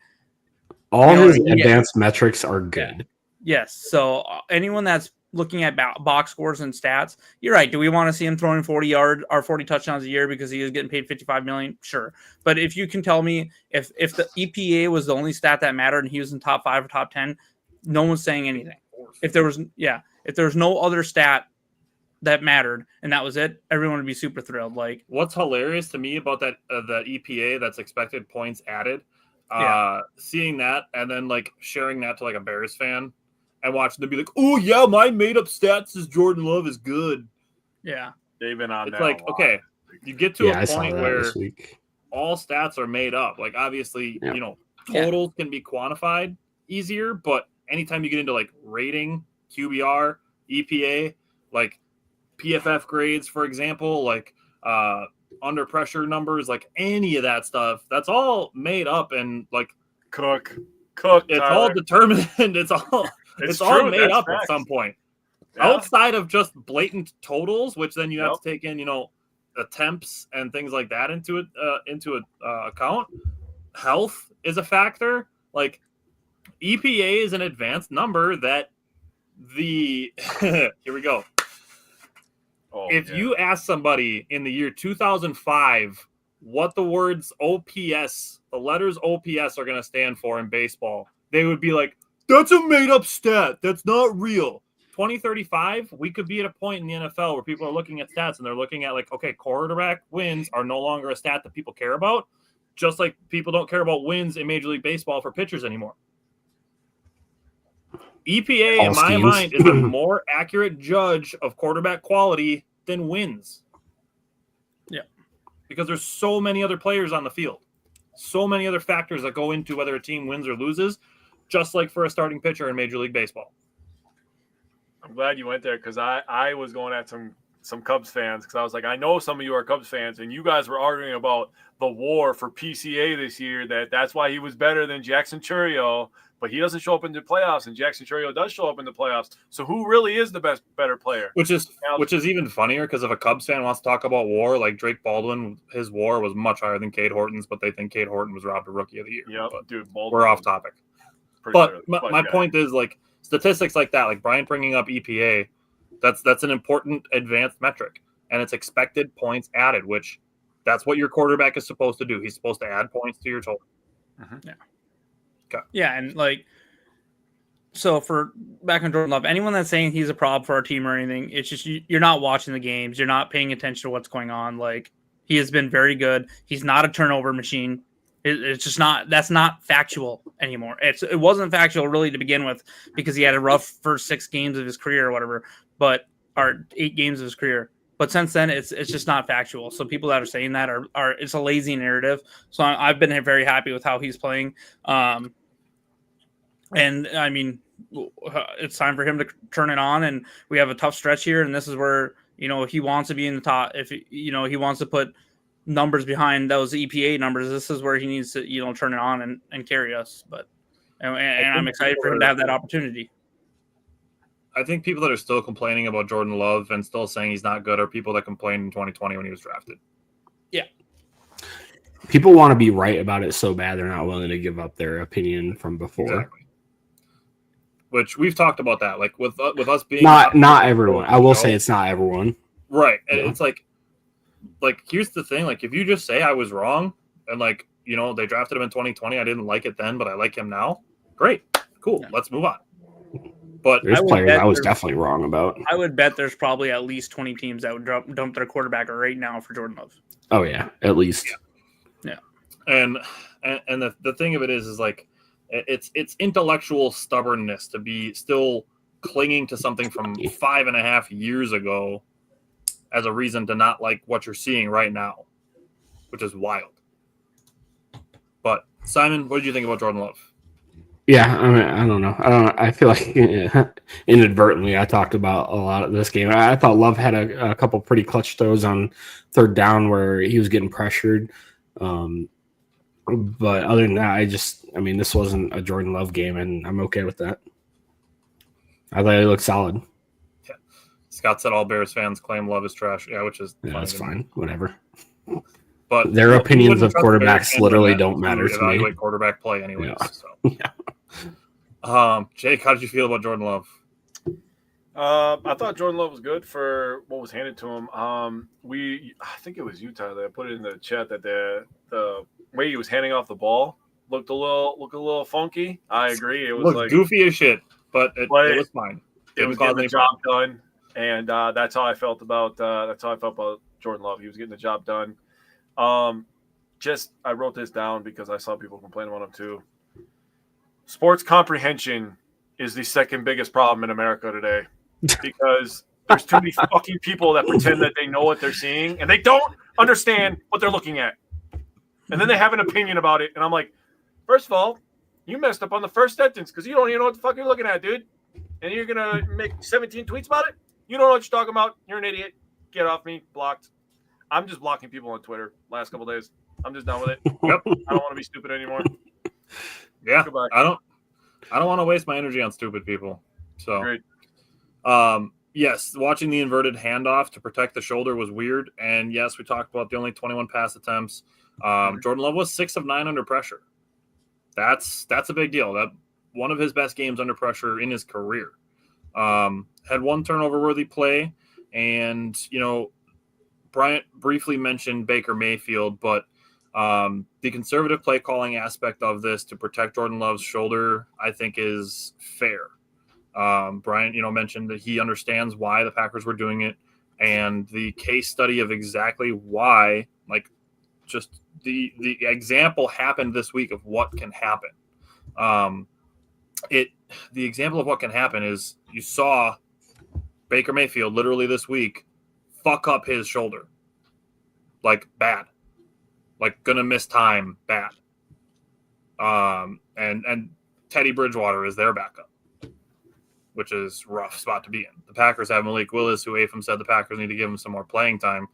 all his advanced metrics are good. Yes. So anyone that's looking at box scores and stats, you're right. Do we want to see him throwing 40 touchdowns a year because he is getting paid $55 million? Sure. But if you can tell me if the EPA was the only stat that mattered and he was in top 5 or top 10, no one's saying anything. If there was no other stat that mattered and that was it, everyone would be super thrilled. Like, what's hilarious to me about that EPA, that's expected points added, seeing that and then like sharing that to like a Bears fan and watching them be like, oh yeah, my made up stats is Jordan Love is good. Yeah, they've been on. It's that like, okay, you get to a point where all stats are made up. Like, obviously, totals can be quantified easier, but anytime you get into like rating, QBR, EPA, like PFF grades, for example, like under pressure numbers, like any of that stuff, that's all made up and like Cook. It's all determined. It's all made up at some point. Yeah. Outside of just blatant totals, which then you have to take in, attempts and things like that into account, health is a factor. Like EPA is an advanced number that here we go. If you ask somebody in the year 2005 what the words OPS, the letters OPS are going to stand for in baseball, they would be like, that's a made-up stat. That's not real. 2035, we could be at a point in the NFL where people are looking at stats and they're looking at like, okay, quarterback wins are no longer a stat that people care about, just like people don't care about wins in Major League Baseball for pitchers anymore. EPA, in my mind, is a more accurate judge of quarterback quality than wins. Yeah. Because there's so many other players on the field. So many other factors that go into whether a team wins or loses, just like for a starting pitcher in Major League Baseball. I'm glad you went there because I was going at some Cubs fans because I was like, I know some of you are Cubs fans, and you guys were arguing about the war for PCA this year, that's why he was better than Jackson Chourio, but he doesn't show up in the playoffs, and Jackson Chourio does show up in the playoffs. So who really is the better player? Which is even funnier because if a Cubs fan wants to talk about war, like Drake Baldwin, his war was much higher than Cade Horton's, but they think Cade Horton was robbed a Rookie of the Year. Yeah, dude, Baldwin, we're off topic. But my point is, like, statistics like that, like Brian bringing up EPA, that's an important advanced metric, and it's expected points added, which that's what your quarterback is supposed to do. He's supposed to add points to your total. Mm-hmm. Yeah. Okay. Yeah, and like, so for back on Jordan Love, anyone that's saying he's a problem for our team or anything, it's just you're not watching the games, you're not paying attention to what's going on. Like, he has been very good. He's not a turnover machine. It's just not. That's not factual anymore. It wasn't factual really to begin with because he had a rough first 6 games of his career or whatever, or 8 games of his career. But since then, it's just not factual. So people that are saying that are it's a lazy narrative. So I've been very happy with how he's playing. And I mean, it's time for him to turn it on. And we have a tough stretch here. And this is where, he wants to be in the top. If, he wants to put numbers behind those EPA numbers, this is where he needs to, turn it on and carry us. But and I'm excited for him to have that opportunity. I think people that are still complaining about Jordan Love and still saying he's not good are people that complained in 2020 when he was drafted. Yeah. People want to be right about it so bad they're not willing to give up their opinion from before. Exactly. Which we've talked about that, like with us being not everyone. I will say it's not everyone. Right. And it's like here's the thing, like if you just say I was wrong and like, they drafted him in 2020, I didn't like it then, but I like him now. Great. Cool. Yeah. Let's move on. But there's players I was definitely wrong about. I would bet there's probably at least 20 teams that would dump their quarterback right now for Jordan Love. Oh yeah, at least. Yeah. And the thing of it is like it's intellectual stubbornness to be still clinging to something from 5.5 years ago as a reason to not like what you're seeing right now, which is wild. But Simon, what did you think about Jordan Love? Yeah, I mean, I don't know. I feel like inadvertently I talked about a lot of this game. I thought Love had a couple pretty clutch throws on 3rd down where he was getting pressured. But other than that, this wasn't a Jordan Love game, and I'm okay with that. I thought he looked solid. Yeah. Scott said all Bears fans claim Love is trash. Yeah, which is that's fine. Whatever. But their opinions of quarterbacks literally don't matter to me. Quarterback play anyways. Yeah. So. Yeah. Jake, how did you feel about Jordan Love? I thought Jordan Love was good for what was handed to him. I think it was you, Tyler, that put it in the chat that the way he was handing off the ball looked a little funky. I agree. It was like goofy as shit, but it was fine. It was getting the job done, and that's how I felt about Jordan Love. He was getting the job done. I wrote this down because I saw people complain about him too. Sports comprehension is the second biggest problem in America today because there's too many fucking people that pretend that they know what they're seeing and they don't understand what they're looking at. And then they have an opinion about it. And I'm like, first of all, you messed up on the first sentence because you don't even know what the fuck you're looking at, dude. And you're going to make 17 tweets about it? You don't know what you're talking about. You're an idiot. Get off me. Blocked. I'm just blocking people on Twitter last couple days. I'm just done with it. Yep. I don't want to be stupid anymore. Yeah. Goodbye. I don't want to waste my energy on stupid people. So, great. yes, watching the inverted handoff to protect the shoulder was weird. And yes, we talked about the only 21 pass attempts. Jordan Love was 6 of 9 under pressure. That's a big deal. That one of his best games under pressure in his career. Had one turnover worthy play, and Bryant briefly mentioned Baker Mayfield, but the conservative play calling aspect of this to protect Jordan Love's shoulder, I think, is fair. Bryant, mentioned that he understands why the Packers were doing it, and the case study of exactly why, like, just the example happened this week of what can happen. The example of what can happen is you saw Baker Mayfield literally this week fuck up his shoulder, like bad, like gonna miss time bad. And Teddy Bridgewater is their backup, which is a rough spot to be in. The Packers have Malik Willis, who AFM said the Packers need to give him some more playing time.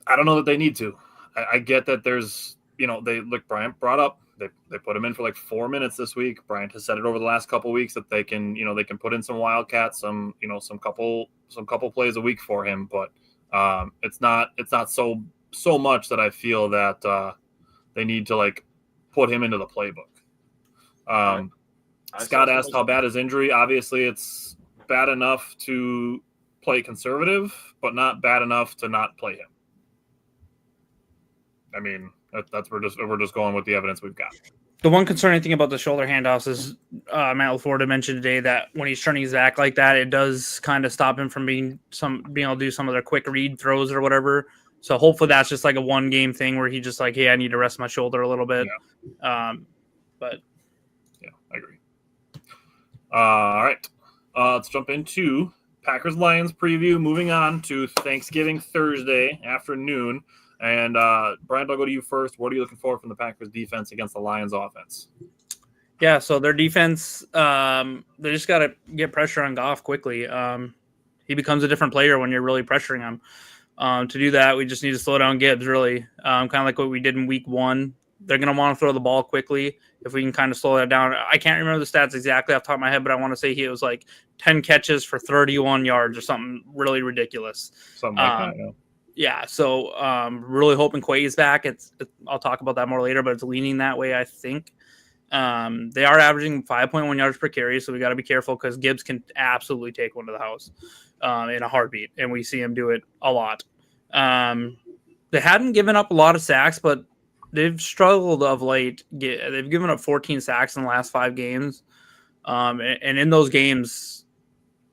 I don't know that they need to. I get that there's, Bryant brought up, they put him in for like 4 minutes this week. Bryant has said it over the last couple of weeks that they can put in some wildcats, some couple plays a week for him, but it's not so much that I feel that they need to like put him into the playbook. Scott asked how bad his injury. Obviously, it's bad enough to play conservative, but not bad enough to not play him. I mean, we're just going with the evidence we've got. The one concerning thing about the shoulder handoffs is Matt LaFleur mentioned today that when he's turning his back like that, it does kind of stop him from being able to do some of their quick read throws or whatever. So hopefully that's just like a 1 game thing where he just like, hey, I need to rest my shoulder a little bit. Yeah. But yeah, I agree. All right, let's jump into Packers Lions preview. Moving on to Thanksgiving Thursday afternoon. And Brian, I'll go to you first. What are you looking for from the Packers defense against the Lions offense? Yeah, so their defense, they just got to get pressure on Goff quickly. He becomes a different player when you're really pressuring him. To do that, we just need to slow down Gibbs, really. Kind of like what we did in week 1. They're going to want to throw the ball quickly. If we can kind of slow that down. I can't remember the stats exactly off the top of my head, but I want to say it was like 10 catches for 31 yards or something really ridiculous. Something like that, yeah. Yeah, so really hoping Quay is back. I'll talk about that more later, but it's leaning that way, I think. They are averaging 5.1 yards per carry, so we got to be careful because Gibbs can absolutely take one to the house in a heartbeat, and we see him do it a lot. They hadn't given up a lot of sacks, but they've struggled of late. They've given up 14 sacks in the last 5 games, and in those games,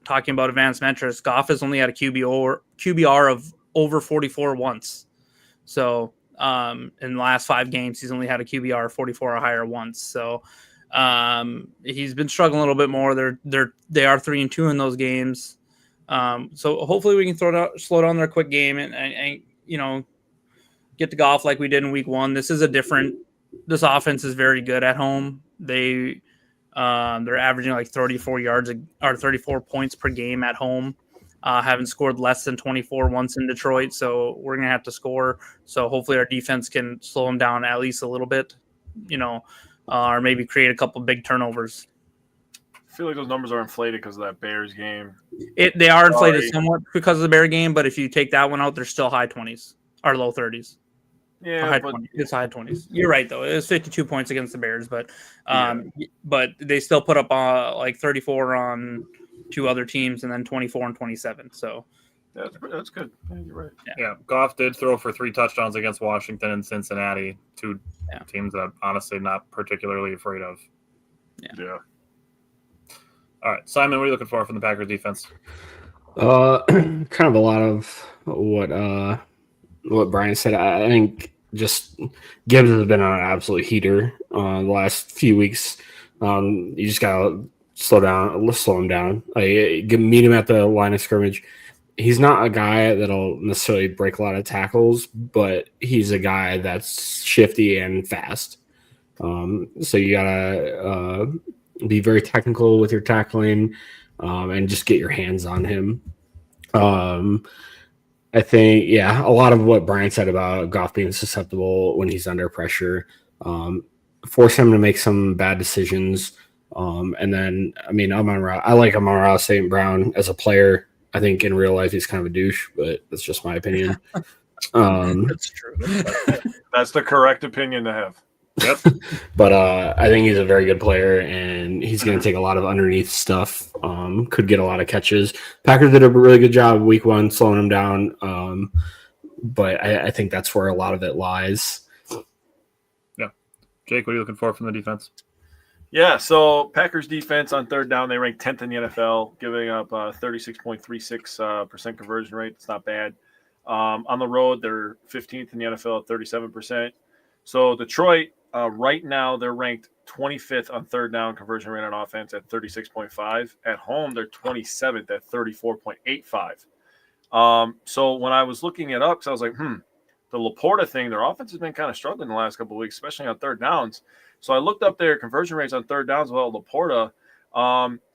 talking about advanced metrics, Goff has only had a QBR of over 44 once. So in the last 5 games, he's only had a QBR of 44 or higher once. So he's been struggling a little bit more. They are 3-2 in those games. So hopefully we can slow down their quick game and get to Goff like we did in week 1. This offense is very good at home. They're averaging like 34 yards or 34 points per game at home. Haven't scored less than 24 once in Detroit, so we're going to have to score. So hopefully our defense can slow them down at least a little bit, or maybe create a couple big turnovers. I feel like those numbers are inflated because of that Bears game. They are inflated somewhat because of the Bear game, but if you take that one out, they're still high 20s or low 30s. Yeah, it's high 20s. You're right, though. It was 52 points against the Bears, but they still put up like 34 on 2 other teams and then 24 and 27. So that's good. Yeah, you're right. Yeah, Goff did throw for 3 touchdowns against Washington and Cincinnati, 2 teams that I'm honestly not particularly afraid of. Yeah. All right, Simon, what are you looking for from the Packers defense? Kind of a lot of what Brian said. I think just Gibbs has been on an absolute heater the last few weeks. You just gotta slow him down. Meet him at the line of scrimmage. He's not a guy that'll necessarily break a lot of tackles, but he's a guy that's shifty and fast. So you gotta be very technical with your tackling and just get your hands on him. I think, a lot of what Brian said about Goff being susceptible when he's under pressure, force him to make some bad decisions. And then, I mean, I like Amon-Ra St. Brown as a player. I think in real life he's kind of a douche, but that's just my opinion. That's true. That's the correct opinion to have. Yep. But I think he's a very good player, and he's going to take a lot of underneath stuff. Could get a lot of catches. Packers did a really good job week 1 slowing him down. But I think that's where a lot of it lies. Yeah. Jake, what are you looking for from the defense? Yeah, so Packers defense on third down, they rank 10th in the NFL, giving up 36.36% conversion rate. It's not bad. On the road, they're 15th in the NFL at 37%. So Detroit, right now, they're ranked 25th on third down conversion rate on offense at 36.5. At home, they're 27th at 34.85. So when I was looking it up, because I was like, the Laporta thing, their offense has been kind of struggling the last couple of weeks, especially on third downs. So I looked up their conversion rates on third downs. Well, Laporta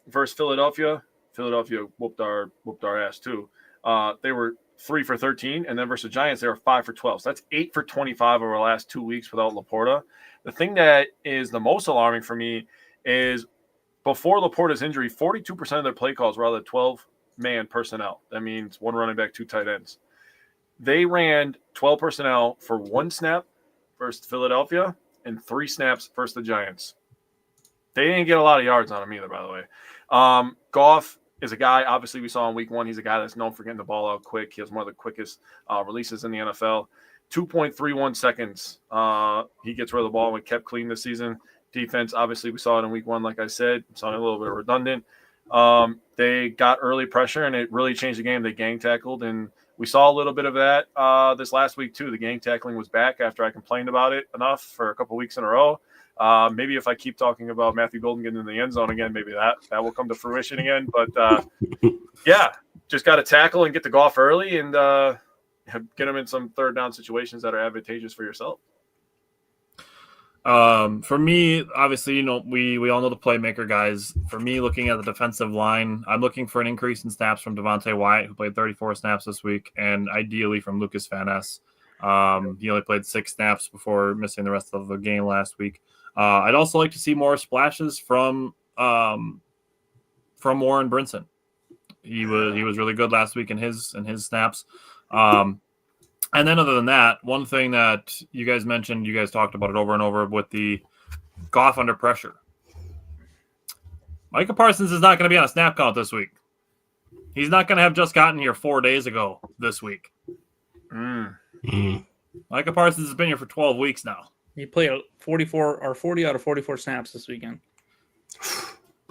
versus Philadelphia. Philadelphia whooped our ass too. They were 3 for 13, and then versus the Giants, they were 5 for 12. So that's 8 for 25 over the last 2 weeks without Laporta. The thing that is the most alarming for me is before Laporta's injury, 42% of their play calls were out of 12-man personnel. That means 1 running back, 2 tight ends. They ran 12 personnel for 1 snap versus Philadelphia and 3 snaps versus the Giants. They didn't get a lot of yards on him either, by the way. Goff is a guy, obviously, we saw in week 1. He's a guy that's known for getting the ball out quick. He has one of the quickest releases in the NFL. 2.31 seconds. He gets rid of the ball and kept clean this season. Defense, obviously, we saw it in week 1, like I said. It's a little bit redundant. They got early pressure, and it really changed the game. They gang tackled, and we saw a little bit of that this last week, too. The gang tackling was back after I complained about it enough for a couple weeks in a row. Maybe if I keep talking about Matthew Golden getting in the end zone again, maybe that will come to fruition again. But, yeah, just got to tackle and get the Goff early and get them in some third down situations that are advantageous for yourself. For me, obviously, we all know the playmaker guys. For me, looking at the defensive line, I'm looking for an increase in snaps from Devontae Wyatt, who played 34 snaps this week, and ideally from Lucas Van Ness. He only played 6 snaps before missing the rest of the game last week. I'd also like to see more splashes from Warren Brinson. He was really good last week in his snaps. And then other than that, one thing that you guys mentioned, you guys talked about it over and over with the Goff under pressure. Micah Parsons is not going to be on a snap count this week. He's not going to have just gotten here 4 days ago this week. Micah Parsons has been here for 12 weeks now. He played 40 out of 44 snaps this weekend.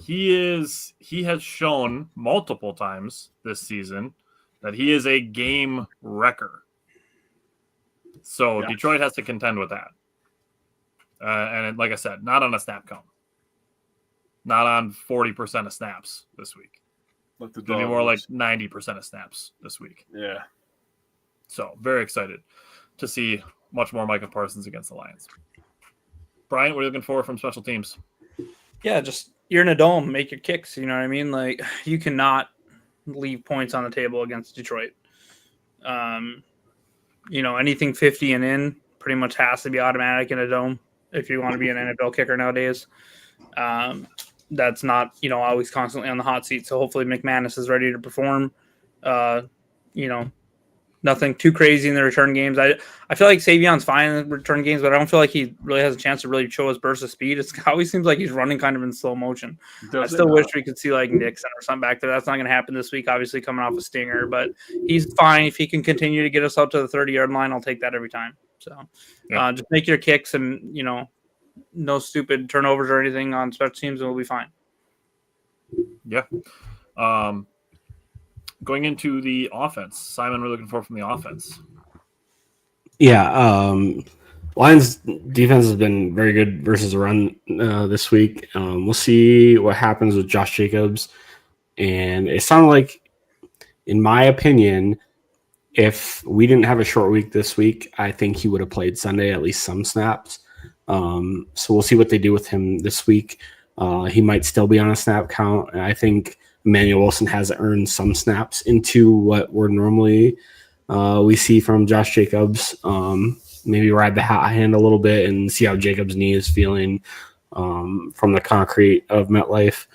He has shown multiple times this season that he is a game wrecker. So Detroit has to contend with that. And like I said, not on a snap count. Not on 40% of snaps this week. It's going to be more like 90% of snaps this week. Yeah. So very excited to see much more Micah Parsons against the Lions. Brian, what are you looking for from special teams? Yeah, just you're in a dome, make your kicks. You know what I mean? Like, you cannot leave points on the table against Detroit. Anything 50 and in pretty much has to be automatic in a dome if you want to be an NFL kicker nowadays. That's not, always constantly on the hot seat. So hopefully McManus is ready to perform. Nothing too crazy in the return games. I feel like Savion's fine in the return games, but I don't feel like he really has a chance to really show his burst of speed. It always seems like he's running kind of in slow motion. I still wish we could see like Nixon or something back there. That's not going to happen this week, obviously coming off a stinger, but he's fine. If he can continue to get us out to the 30-yard line, I'll take that every time. So just make your kicks and, no stupid turnovers or anything on special teams and we'll be fine. Yeah. Going into the offense, Simon, we're looking for from the offense. Yeah, Lions defense has been very good versus the run this week. We'll see what happens with Josh Jacobs. And it sounded like, in my opinion, if we didn't have a short week this week, I think he would have played Sunday, at least some snaps. So we'll see what they do with him this week. He might still be on a snap count. And I think Emmanuel Wilson has earned some snaps into what we're normally we see from Josh Jacobs. Maybe ride the hot hand a little bit and see how Jacobs' knee is feeling. from the concrete of MetLife.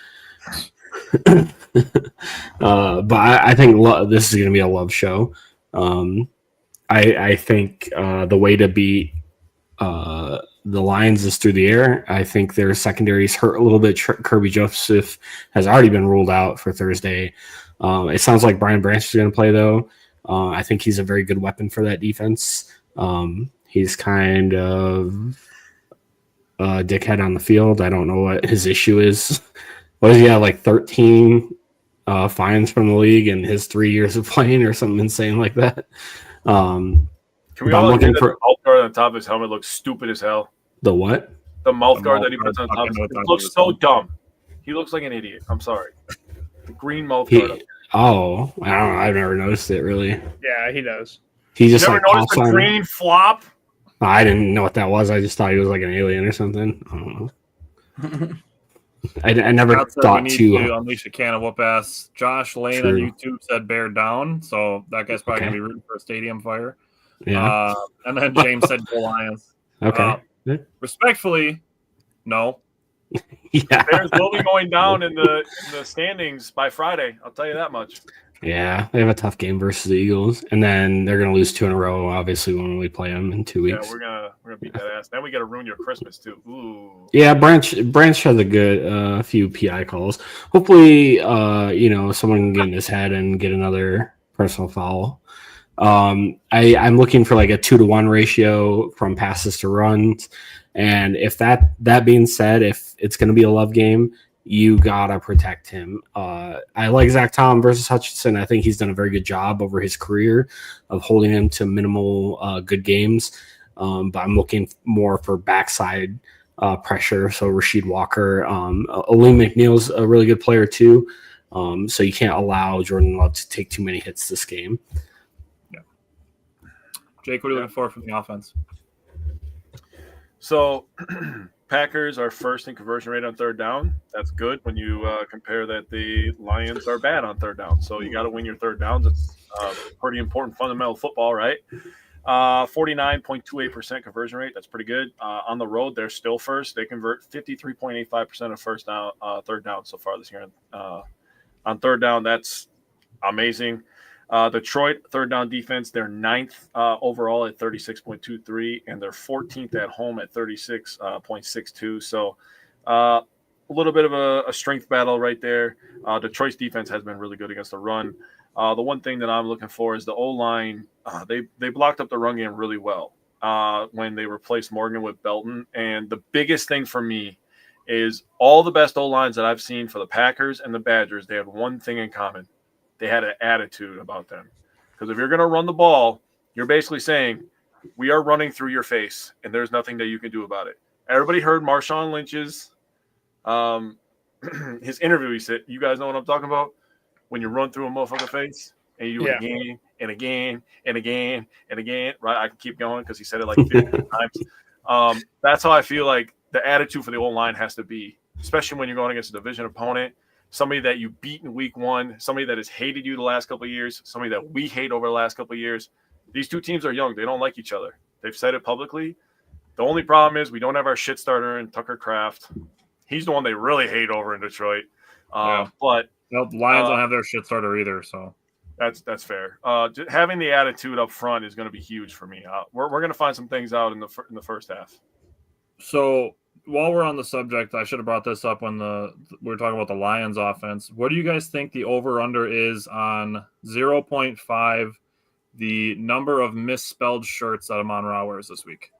But I think this is going to be a love show. I think the way to beat the Lions is through the air. I think their secondaries hurt a little bit. Kirby Joseph has already been ruled out for Thursday. It sounds like Brian Branch is going to play, though. I think he's a very good weapon for that defense. He's kind of a dickhead on the field. I don't know what his issue is. What does he have, like 13 fines from the league in his 3 years of playing or something insane like that? Can we all agree that the mouth guard on top of his helmet looks stupid as hell? The what? The mouth guard that he puts on top of his helmet looks so dumb. He looks like an idiot. I'm sorry. The green mouth guard. Oh, I don't know. I've never noticed it, really. Yeah, he does. He just never noticed the green flop? I didn't know what that was. I just thought he was like an alien or something. I don't know. I never thought to unleash a can of whoop ass. Josh Lane on YouTube said bear down, so that guy's probably gonna be rooting for a stadium fire. Yeah. And then James said go Lions. Okay. Respectfully, no. Yeah. Bears will be going down in the standings by Friday. I'll tell you that much. Yeah, they have a tough game versus the Eagles, and then they're going to lose 2 in a row. Obviously, when we play them in 2 weeks. Yeah, we're gonna beat that ass. Then we got to ruin your Christmas too. Ooh. Yeah, Branch has a good few PI calls. Hopefully, someone can get in his head and get another personal foul. I'm looking for like a 2-to-1 ratio from passes to runs, and if that being said, if it's going to be a love game, you gotta protect him. I like Zach Tom versus Hutchinson. I think he's done a very good job over his career of holding him to minimal good games. But I'm looking more for backside pressure. So Rasheed Walker, Aleem McNeil's a really good player too. So you can't allow Jordan Love to take too many hits this game. Yeah. Jake, what are you looking for from the offense? So Packers are first in conversion rate on third down. That's good when you compare that the Lions are bad on third down. So you got to win your third downs. It's pretty important fundamental football, right? 49.28% conversion rate. That's pretty good. On the road, they're still first. They convert 53.85% of third down so far this year. On third down, that's amazing. Detroit, third down defense, they're 9th overall at 36.23, and they're 14th at home at 36.62. So a little bit of a strength battle right there. Detroit's defense has been really good against the run. The one thing that I'm looking for is the O-line. They blocked up the run game really well when they replaced Morgan with Belton. And the biggest thing for me is all the best O-lines that I've seen for the Packers and the Badgers, they had one thing in common. They had an attitude about them. Because if you're going to run the ball, you're basically saying, we are running through your face, and there's nothing that you can do about it. Everybody heard Marshawn Lynch's his interview. He said, you guys know what I'm talking about? When you run through a motherfucking face, and you do it again and again and again and again. Right? I can keep going because he said it like 50 times. That's how I feel like the attitude for the O-line has to be, especially when you're going against a division opponent. Somebody that you beat in week 1, somebody that has hated you the last couple of years, somebody that we hate over the last couple of years. These two teams are young. They don't like each other. They've said it publicly. The only problem is we don't have our shit starter in Tucker Kraft. He's the one they really hate over in Detroit. But the Lions don't have their shit starter either, so that's fair. Having the attitude up front is going to be huge for me. We're going to find some things out in the first half. So while we're on the subject, I should have brought this up when we were talking about the Lions offense. What do you guys think the over-under is on 0.5, the number of misspelled shirts that Amon-Ra wears this week?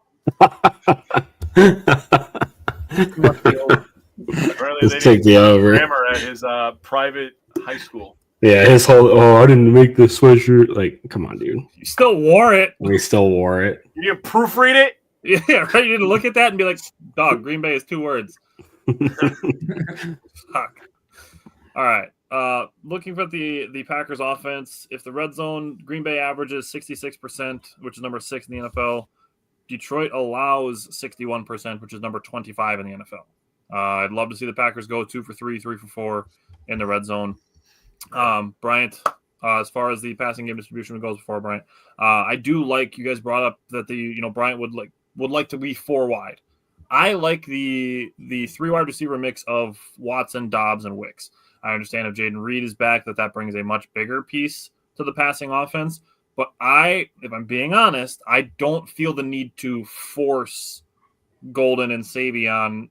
Let's take the over. Grammar at his private high school. Yeah, his whole, I didn't make the sweatshirt. Like, come on, dude. You still wore it. We still wore it. You didn't proofread it? Yeah, right. You didn't look at that and be like, dog, Green Bay is 2 words. Fuck. All right. Looking for the Packers offense, if the red zone, Green Bay averages 66%, which is number 6 in the NFL. Detroit allows 61%, which is number 25 in the NFL. I'd love to see the Packers go 2 for 3, 3 for 4 in the red zone. Bryant, as far as the passing game distribution goes before Bryant, I do like you guys brought up that Bryant would like to be 4 wide. I like the 3 wide receiver mix of Watson, Dobbs, and Wicks. I understand if Jaden Reed is back, that brings a much bigger piece to the passing offense. But if I'm being honest, I don't feel the need to force Golden and Savion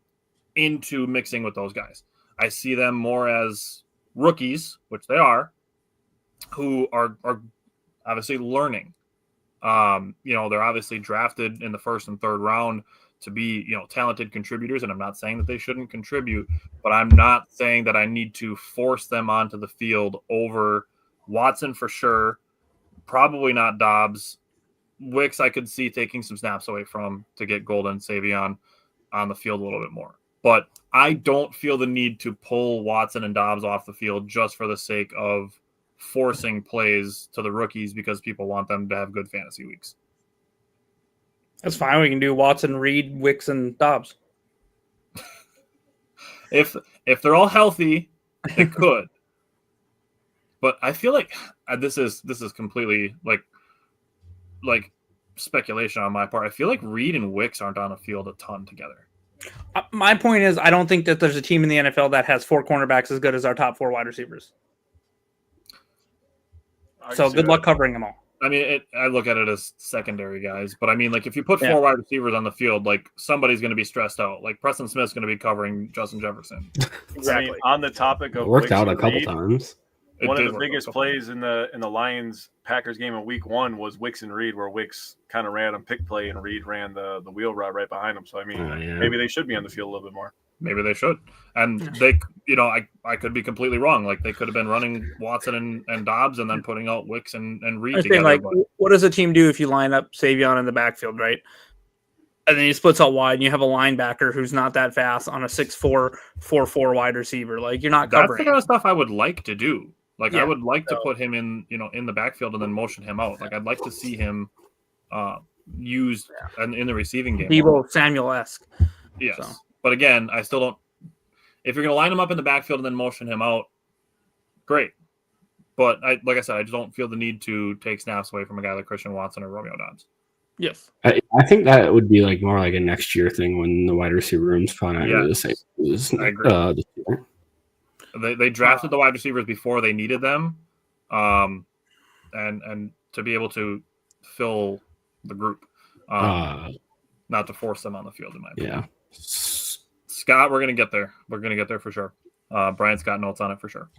into mixing with those guys. I see them more as rookies, which they are, who are obviously learning. They're obviously drafted in the first and third round to be, talented contributors. And I'm not saying that they shouldn't contribute, but I'm not saying that I need to force them onto the field over Watson for sure. Probably not Dobbs. Wicks, I could see taking some snaps away from to get Golden Savion on the field a little bit more. But I don't feel the need to pull Watson and Dobbs off the field just for the sake of forcing plays to the rookies because people want them to have good fantasy weeks. That's fine. We can do Watson, Reed, Wicks, and Dobbs. If they're all healthy, they could. But I feel like this is completely like speculation on my part. I feel like Reed and Wicks aren't on the field a ton together. My point is, I don't think that there's a team in the NFL that has 4 cornerbacks as good as our top 4 wide receivers. So good luck covering them all. I mean, I look at it as secondary guys, but I mean, like if you put 4 wide receivers on the field, like somebody's going to be stressed out. Like Preston Smith's going to be covering Justin Jefferson. Exactly. I mean, on the topic of it worked out a couple times. One of the biggest plays in the Lions Packers game in Week 1 was Wicks and Reed, where Wicks kind of ran a pick play and Reed ran the wheel route right behind him. So I mean, maybe they should be on the field a little bit more. Maybe they should. And they, I could be completely wrong. Like they could have been running Watson and Dobbs and then putting out Wicks and Reed together. Like, what does a team do if you line up Savion in the backfield, right? And then he splits out wide and you have a linebacker who's not that fast on a 6'4", 4'4" wide receiver. Like you're not covering. That's the kind of stuff I would like to do. Like I would like to put him in, in the backfield and then motion him out. Like I'd like to see him used in the receiving game. Deebo Samuel-esque. Yes. So. But again, I still don't. If you're going to line him up in the backfield and then motion him out, great. But like I said, I just don't feel the need to take snaps away from a guy like Christian Watson or Romeo Dobbs. Yes. I think that would be like more like a next year thing when the wide receiver room's probably not the same. I agree. They drafted the wide receivers before they needed them, and to be able to fill the group, not to force them on the field. In my opinion. Yeah. Scott, we're gonna get there. We're gonna get there for sure. Brian's got notes on it for sure.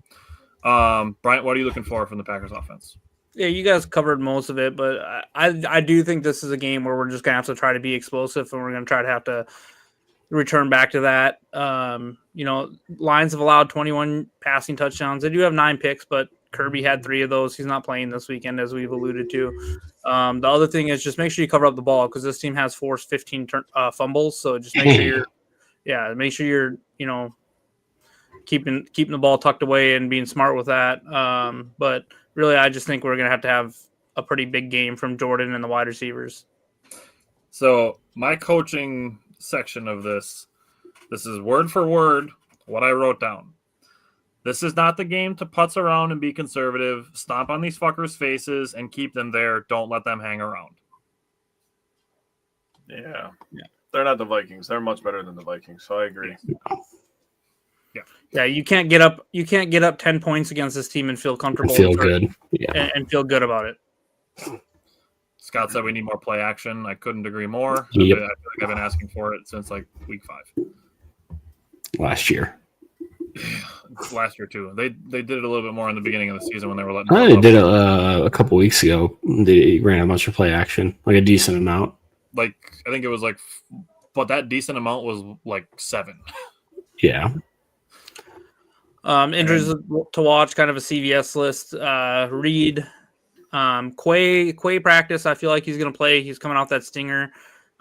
Brian, what are you looking for from the Packers offense? Yeah, you guys covered most of it, but I do think this is a game where we're just gonna have to try to be explosive, and we're gonna try to have to return back to that. Lions have allowed 21 passing touchdowns. They do have 9 picks, but Kirby had 3 of those. He's not playing this weekend, as we've alluded to. The other thing is just make sure you cover up the ball because this team has forced 15 fumbles. So just make sure you're keeping the ball tucked away and being smart with that. But really, I just think we're going to have a pretty big game from Jordan and the wide receivers. So my coaching section of this is word for word what I wrote down. This is not the game to putz around and be conservative. Stomp on these fuckers' faces and keep them there. Don't let them hang around. Yeah. They're not the Vikings. They're much better than the Vikings, so I agree. Yeah, you can't get up 10 points against this team and feel comfortable. Good. Yeah. And feel good about it. Scott said we need more play action. I couldn't agree more. Yep. I feel like I've been asking for it since like week 5. Last year. Last year too. They did it a little bit more in the beginning of the season when they were letting. They did it a couple weeks ago. They ran a bunch of play action, like a decent amount. Like I think it was like, but that decent amount was like 7. Yeah. Injuries to watch, kind of a CVS list. Reed, Quay practice. I feel like he's going to play. He's coming off that stinger.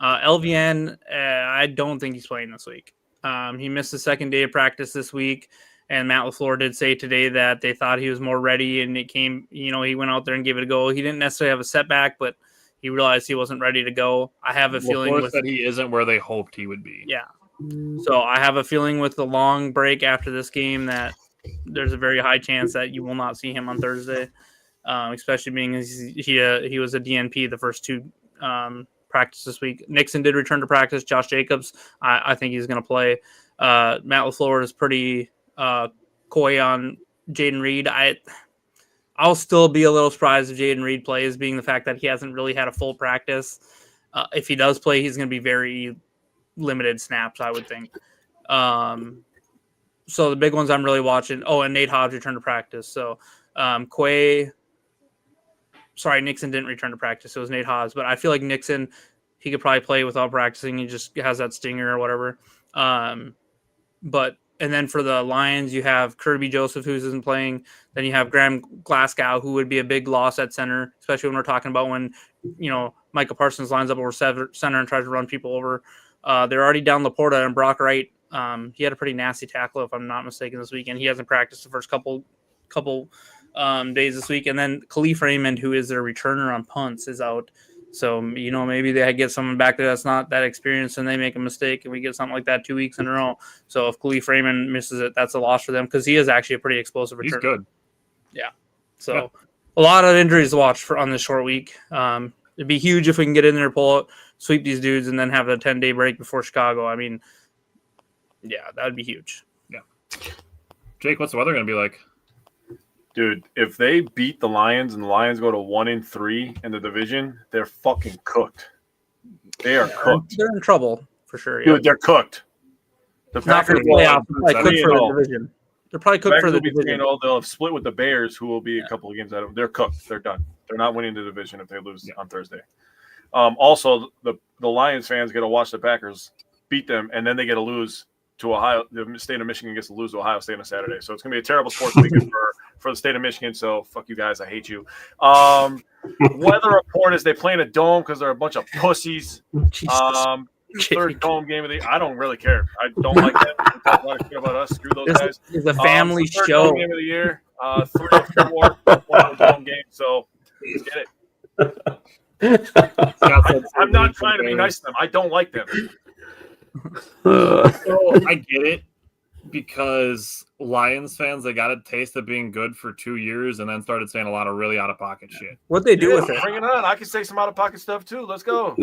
LVN, I don't think he's playing this week. He missed the second day of practice this week, and Matt LaFleur did say today that they thought he was more ready, and it came, he went out there and gave it a go. He didn't necessarily have a setback, but he realized he wasn't ready to go. I have a feeling that he isn't where they hoped he would be. Yeah. So I have a feeling with the long break after this game that there's a very high chance that you will not see him on Thursday, especially being he was a DNP the first 2 practice this week. Nixon did return to practice. Josh Jacobs, I think he's going to play. Matt LaFleur is pretty coy on Jaden Reed. I'll still be a little surprised if Jaden Reed plays, being the fact that he hasn't really had a full practice. If he does play, he's going to be very limited snaps, I would think. So the big ones I'm really watching. Oh, and Nate Hobbs returned to practice. So Nixon didn't return to practice. It was Nate Hobbs. But I feel like Nixon, he could probably play without practicing. He just has that stinger or whatever. And then for the Lions, you have Kirby Joseph, who isn't playing. Then you have Graham Glasgow, who would be a big loss at center, especially when we're talking about when, Micah Parsons lines up over center and tries to run people over. They're already down Laporta and Brock Wright. He had a pretty nasty tackle, if I'm not mistaken, this weekend. He hasn't practiced the first couple days this week. And then Khalif Raymond, who is their returner on punts, is out. So, maybe they get someone back there that's not that experienced and they make a mistake and we get something like that 2 weeks in a row. So if Khalif Raymond misses it, that's a loss for them because he is actually a pretty explosive returner. He's good. Yeah. So a lot of injuries to watch on this short week. It'd be huge if we can get in there, pull out, sweep these dudes, and then have a 10-day break before Chicago. I mean, yeah, that would be huge. Yeah. Jake, what's the weather going to be like? Dude, if they beat the Lions and the Lions go to 1-3 in the division, they're fucking cooked. They are cooked. They're in trouble for sure. Dude, they're cooked. The not for the playoffs. They're probably cooked for the division. They're probably cooked for the division. They'll have split with the Bears, who will be a couple of games out of them. They're cooked. They're done. They're not winning the division if they lose on Thursday. Also, the Lions fans get to watch the Packers beat them, and then they get to lose to Ohio. The state of Michigan gets to lose to Ohio State on a Saturday. So it's going to be a terrible sports weekend for the state of Michigan. So fuck you guys. I hate you. Weather report is they play in a dome because they're a bunch of pussies. Third dome game of the year. I don't really care. I don't like that. Talk a lot of shit about us. Screw those guys. It's a family third show. Dome game of the year. 3 or 4 dome game. So let's get it. I'm not trying to be nice to them. I don't like them. So I get it because Lions fans, they got a taste of being good for 2 years and then started saying a lot of really out-of-pocket shit. What they do with it? Bring it on. I can say some out-of-pocket stuff too. Let's go.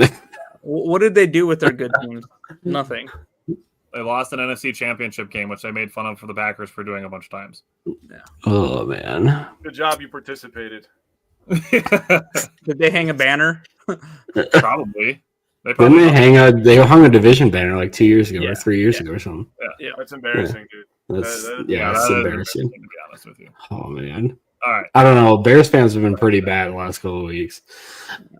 What did they do with their good teams? Nothing. They lost an NFC championship game, which they made fun of for the Packers for doing a bunch of times. Yeah. Oh, man. Good job you participated. Did they hang a banner? Probably. They hung a division banner like 2 years ago or 3 years ago or something. Yeah. That's embarrassing, dude. That's embarrassing. To be honest with you. Oh, man. All right. I don't know. Bears fans have been pretty bad the last couple of weeks.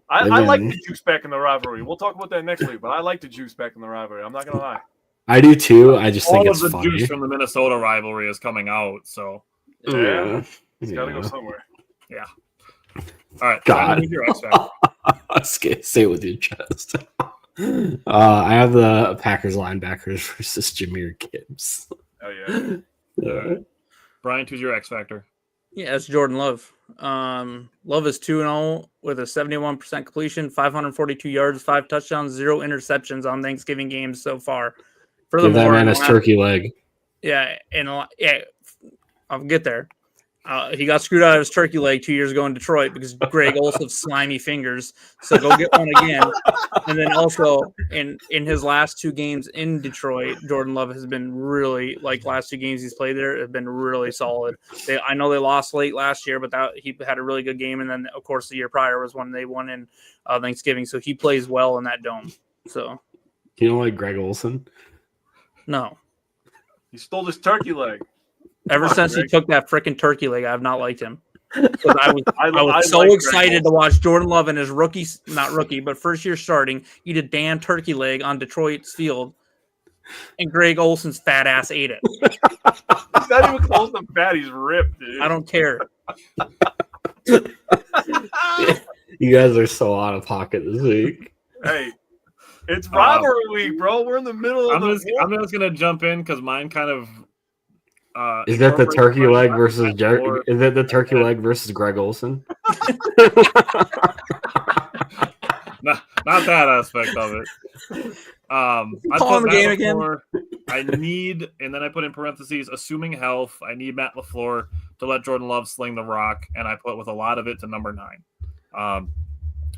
I like the juice back in the rivalry. We'll talk about that next week, but I like the juice back in the rivalry. I'm not going to lie. I do too. I just think it's funny. All of the juice from the Minnesota rivalry is coming out, so. Yeah. It's got to go somewhere. Yeah. All right. God. Your X factor. Say it with your chest. I have the Packers linebackers versus Jahmyr Gibbs. Oh, yeah. All right. Brian, who's your X factor? Yeah, it's Jordan Love. Love is 2-0 with a 71% completion, 542 yards, 5 touchdowns, 0 interceptions on Thanksgiving games so far. Give that man his turkey leg. Yeah, and I'll get there. He got screwed out of his turkey leg 2 years ago in Detroit because Greg Olson's slimy fingers. So go get one again. And then also in his last 2 games in Detroit, Jordan Love has been really, last 2 games he's played there have been really solid. I know they lost late last year, but he had a really good game. And then, of course, the year prior was when they won in Thanksgiving. So he plays well in that dome. So you don't like Greg Olson? No. He stole his turkey leg. Ever since he took that freaking turkey leg, I have not liked him. I was so like excited to watch Jordan Love and his first year starting, eat a damn turkey leg on Detroit's field, and Greg Olson's fat ass ate it. He's not even close to fat. He's ripped, dude. I don't care. You guys are so out of pocket this week. Hey, it's rivalry week, bro. We're in the middle of I'm just going to jump in because mine kind of is that the turkey leg versus Is that the turkey leg versus Greg Olson? not that aspect of it. I Call him put a game Matt again. LaFleur, I need, and then I put in parentheses, assuming health, I need Matt LaFleur to let Jordan Love sling the rock, and I put with a lot of it to number 9.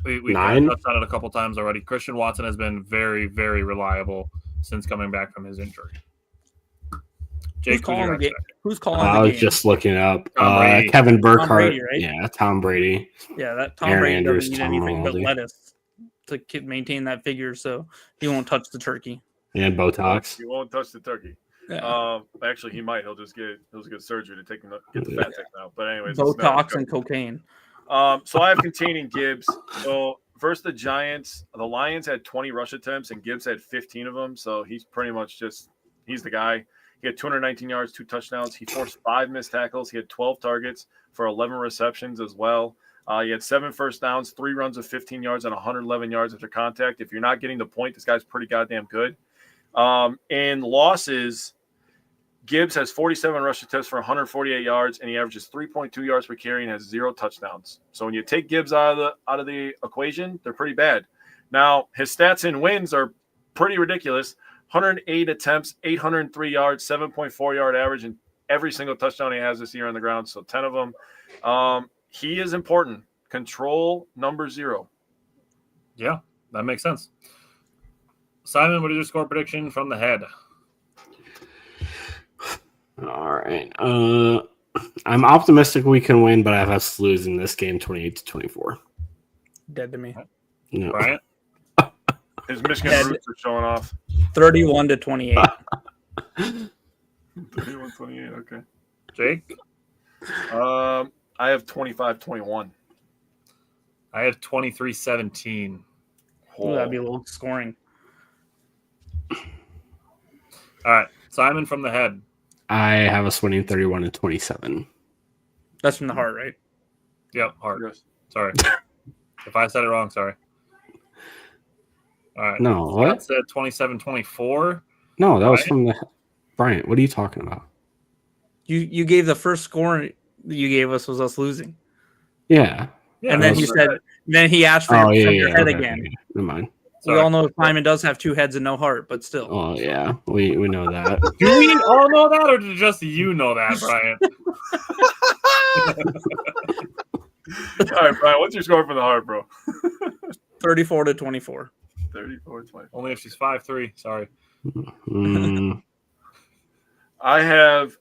We've 9. touched on it a couple times already. Christian Watson has been very, very reliable since coming back from his injury. Jake, who's calling I the was game? just looking up. Brady. Kevin Burkhardt. Tom Brady, right? Yeah, Tom Brady. Yeah, that Tom Aaron Brady Andrews, doesn't eat Tom anything but Rinaldi. lettuce to maintain that figure, so he won't touch the turkey. And Botox. He won't touch the turkey. Yeah. Actually, he might. He'll just get surgery to get the fat taken out. But anyways, Botox and cocaine. So I have containing Gibbs. So versus the Giants, the Lions had 20 rush attempts and Gibbs had 15 of them. So he's pretty much he's the guy. He had 219 yards, 2 touchdowns. He forced 5 missed tackles. He had 12 targets for 11 receptions as well. He had 7 first downs, 3 runs of 15 yards, and 111 yards after contact. If you're not getting the point, this guy's pretty goddamn good. In losses, Gibbs has 47 rush attempts for 148 yards, and he averages 3.2 yards per carry and has 0 touchdowns. So when you take Gibbs out of the equation, they're pretty bad. Now his stats in wins are pretty ridiculous: 108 attempts, 803 yards, 7.4 yard average, and every single touchdown he has this year on the ground. So 10 of them. He is important. Control number 0. Yeah, that makes sense. Simon, what is your score prediction from the head? All right. I'm optimistic we can win, but I have us losing this game 28-24. Dead to me. No. Bryant? His Michigan roots are showing off. 31-28. 31-28, okay. Jake? I have 25-21. I have 23-17. Ooh, that'd be a little scoring. All right. Simon from the head. I have us winning 31-27. That's from the heart, right? Yep, hard. Yes. Sorry. If I said it wrong, sorry. All right. No, Scott what? said 27-24. No, that was Bryant? from the Bryant. What are you talking about? You gave the first score you gave us was us losing. Yeah. Yeah, And then that he was said, right. then he asked for your head okay, again. okay. Never mind. We all know Simon does have 2 heads and no heart, but still. Oh yeah, we know that. Do we all know that, or did just you know that, Brian? All right, Brian, what's your score for the heart, bro? 34-24. 34-24. Only if she's 5'3". Sorry. I have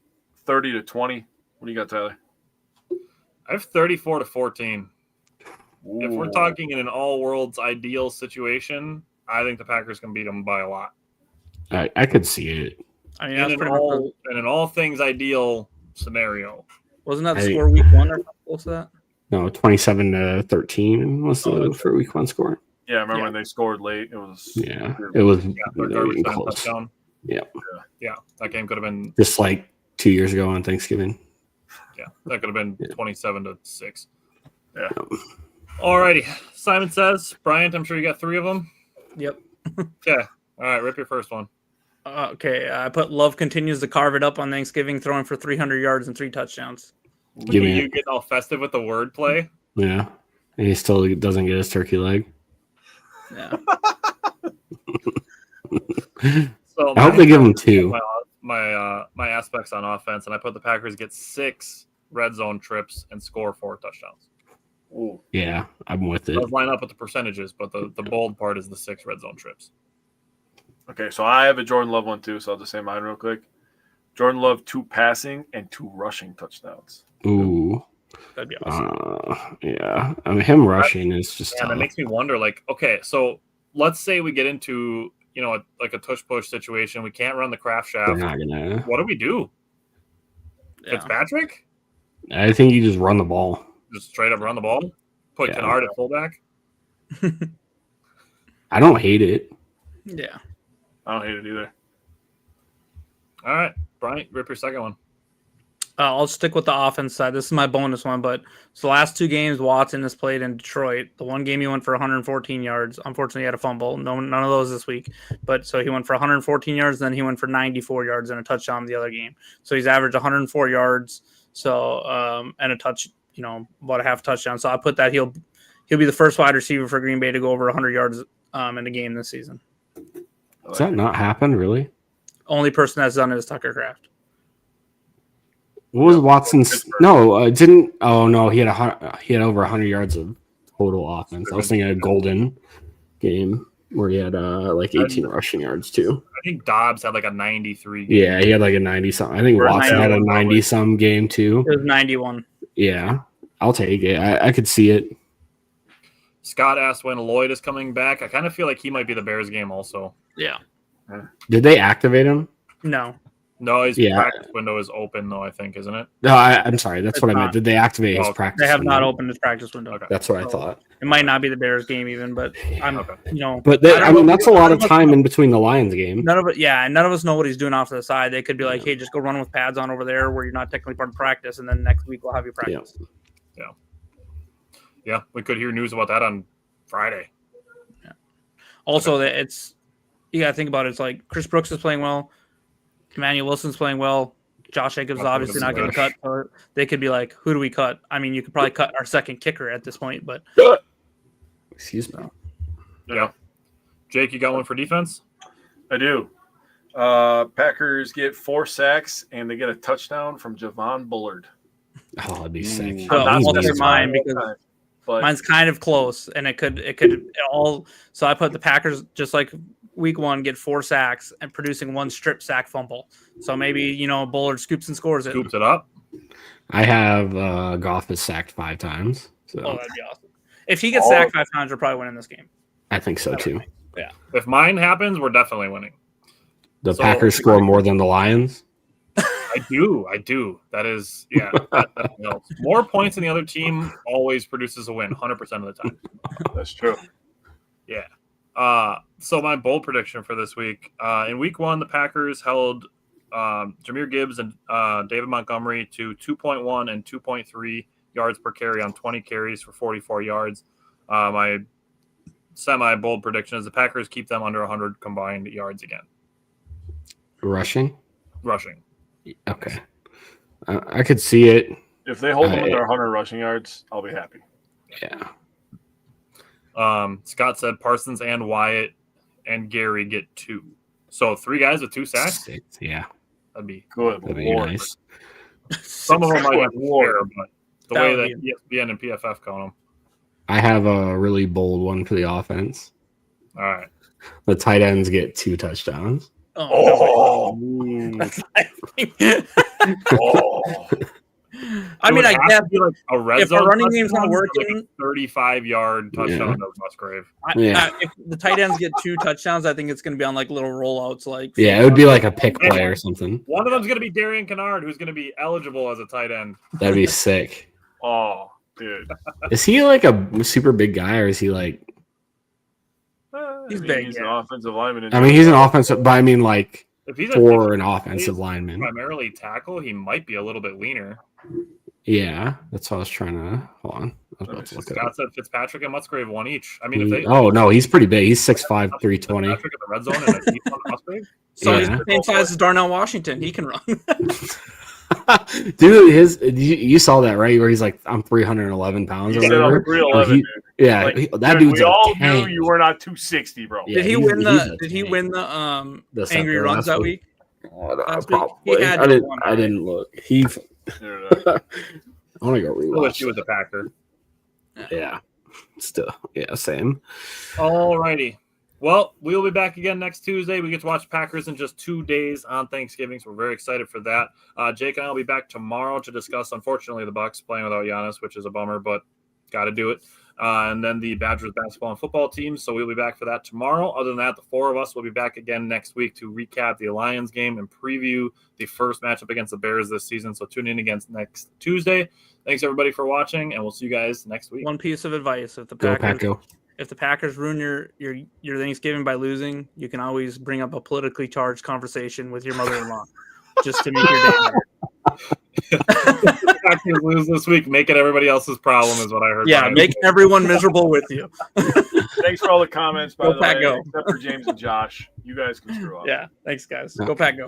30-20. What do you got, Tyler? I have 34-14. If we're talking in an all worlds ideal situation, I think the Packers can beat them by a lot. I could see it. I mean, In that's an, pretty all, much in an all things ideal scenario. wasn't that the I- score week 1 or close to that? No, 27-13 was the for week 1 score. Yeah, I remember Yeah. when they scored late. It was It was Yeah, not garbage even time close. touchdown. Yeah. Yeah, that game could have been. Just like 2 years ago on Thanksgiving. Yeah, that could have been 27-6. Yeah. Alrighty. Simon says, Bryant, I'm sure you got 3 of them. Yep. Okay. All right, rip your first one. Okay, I put Love continues to carve it up on Thanksgiving, throwing for 300 yards and 3 touchdowns. Give me You get all festive with the wordplay. Yeah. And he still doesn't get his turkey leg. Yeah. So I hope they give him 2. My aspects on offense, and I put the Packers get 6 red zone trips and score 4 touchdowns. Ooh. Yeah, I'm with it. Those line up with the percentages, but the bold part is the 6 red zone trips. Okay, so I have a Jordan Love one too, so I'll just say mine real quick. Jordan Love 2 passing and 2 rushing touchdowns. Ooh. That'd be awesome. Yeah. I mean, him rushing is just And it makes me wonder, like, okay, so let's say we get into, like a tush-push situation. We can't run the craft they're shaft. not gonna. What do we do? Yeah. Fitzpatrick? I think you just run the ball. Just straight up run the ball? Put Yeah. Kennard at fullback? I don't hate it. Yeah. I don't hate it either. All right, Brian, rip your second one. I'll stick with the offense side. This is my bonus one, but so the last 2 games Watson has played in Detroit. The one game he went for 114 yards. Unfortunately, he had a fumble. None of those this week. But so he went for 114 yards, then he went for 94 yards and a touchdown the other game. So he's averaged 104 yards. So and a touch, about a half touchdown. So I put that he'll be the first wide receiver for Green Bay to go over 100 yards in a game this season. Does that not happen, really? Only person that's done it is Tucker Kraft. What was Watson's? No, it didn't. Oh no, he had over 100 yards of total offense. I was thinking a Golden game where he had like 18 rushing yards too. I think Dobbs had like a 93 game. Yeah, he had like a 90-something. I think Or Watson had a 90-some game too. It was 91. Yeah, I'll take it. I could see it. Scott asked when Lloyd is coming back. I kind of feel like he might be the Bears game also. Yeah. Did they activate him? No. No, his practice window is open though, I think, isn't it? No, I'm sorry. That's what I meant. Did they activate his Okay. practice They have window? not opened his practice window. Okay. That's what I thought. It might not be the Bears game even, but But that's a lot of time in between the Lions game. None of it. Yeah, and none of us know what he's doing off to the side. They could be like, "Hey, just go run with pads on over there, where you're not technically part of practice, and then next week we'll have you practice." Yeah, we could hear news about that on Friday. Yeah. Also, that it's you got to think about it. It's like Chris Brooks is playing well, Emmanuel Wilson's playing well. Josh Jacobs is obviously not getting cut. So they could be like, "Who do we cut?" I mean, you could probably cut our second kicker at this point, but Excuse me. Yeah. Jake, you got one for defense? I do. Packers get 4 sacks and they get a touchdown from Javon Bullard. Oh, that'd be sick. So Not I'll this take mine time, because but mine's kind of close, and it could all. So I put the Packers just like week 1 get 4 sacks and producing 1 strip sack fumble. So maybe Bullard scoops and scores it. Scoops it up. I have Goff is sacked 5 times. So Oh, that'd be awesome. If he gets sacked 5 times, we're probably winning this game. I think so too. Yeah. If mine happens, we're definitely winning. The Packers score more than the Lions. I do. That is, that helps. More points than the other team always produces a win, 100% of the time. that's true. Yeah. So my bold prediction for this week, in week 1, the Packers held Jahmyr Gibbs and David Montgomery to 2.1 and 2.3 yards per carry on 20 carries for 44 yards. My semi-bold prediction is the Packers keep them under 100 combined yards again. Rushing. Okay. I could see it. If they hold them under 100 rushing yards, I'll be happy. Yeah. Scott said Parsons and Wyatt and Gary get 2. So 3 guys with 2 sacks? 6, yeah. That'd be Good. That'd be Lord. nice. Some of them might have Lord. fair, but the way that ESPN and PFF count them. I have a really bold one for the offense. All right. The tight ends get 2 touchdowns. Oh. I mean, I guess like a red if zone our running game's not touchdown, working, like a 35-yard touchdown to Musgrave. if the tight ends get 2 touchdowns, I think it's going to be on like little rollouts. Like Yeah, it would be like a pick play or something. One of them's going to be Darian Kennard, who's going to be eligible as a tight end. That'd be sick. Oh, dude. Is he like a super big guy or is he like? He's big. He's an offensive lineman. I mean, he's an offensive, but I mean, like If he's for an offensive lineman. primarily tackle, he might be a little bit leaner. Yeah, that's what I was trying to. Hold on, I was about to look it Scott up. said Fitzpatrick and Musgrave one each. I mean, if they Oh no, he's pretty big. He's 6'5", 320. Fitzpatrick in the red zone and a deep one Musgrave. So he's Yeah. the same size as Darnell Washington. He can run. Dude, you saw that right? Where he's like, I'm 311 pounds. He Or said I'm whatever. 311, dude. Yeah, Like, that dude, dude's we a all tank. knew you were not 260, bro. Yeah, Did he he's- win he's the? a Did he tank. win the The angry second runs last that week? week? Oh, no, Last week? probably. He had I didn't. one, I right? didn't look. He. Dude, I want to go I wish rewatch. he was a Packer. Yeah. Still. Yeah. Same. All righty. Well, we will be back again next Tuesday. We get to watch Packers in just 2 days on Thanksgiving, so we're very excited for that. Jake and I will be back tomorrow to discuss, unfortunately, the Bucks playing without Giannis, which is a bummer, but got to do it. And then the Badgers basketball and football teams, so we'll be back for that tomorrow. Other than that, the 4 of us will be back again next week to recap the Lions game and preview the first matchup against the Bears this season. So tune in again next Tuesday. Thanks, everybody, for watching, and we'll see you guys next week. One piece of advice: if the Go Packers, Pack, go. if the Packers ruin your Thanksgiving by losing, you can always bring up a politically charged conversation with your mother-in-law just to make your day better. Packers lose this week, make it everybody else's problem is what I heard. Yeah, make everyone miserable with you. thanks for all the comments, by Go the Pack, way, go. except for James and Josh. You guys can screw up. Yeah, thanks, guys. Go Pack, go.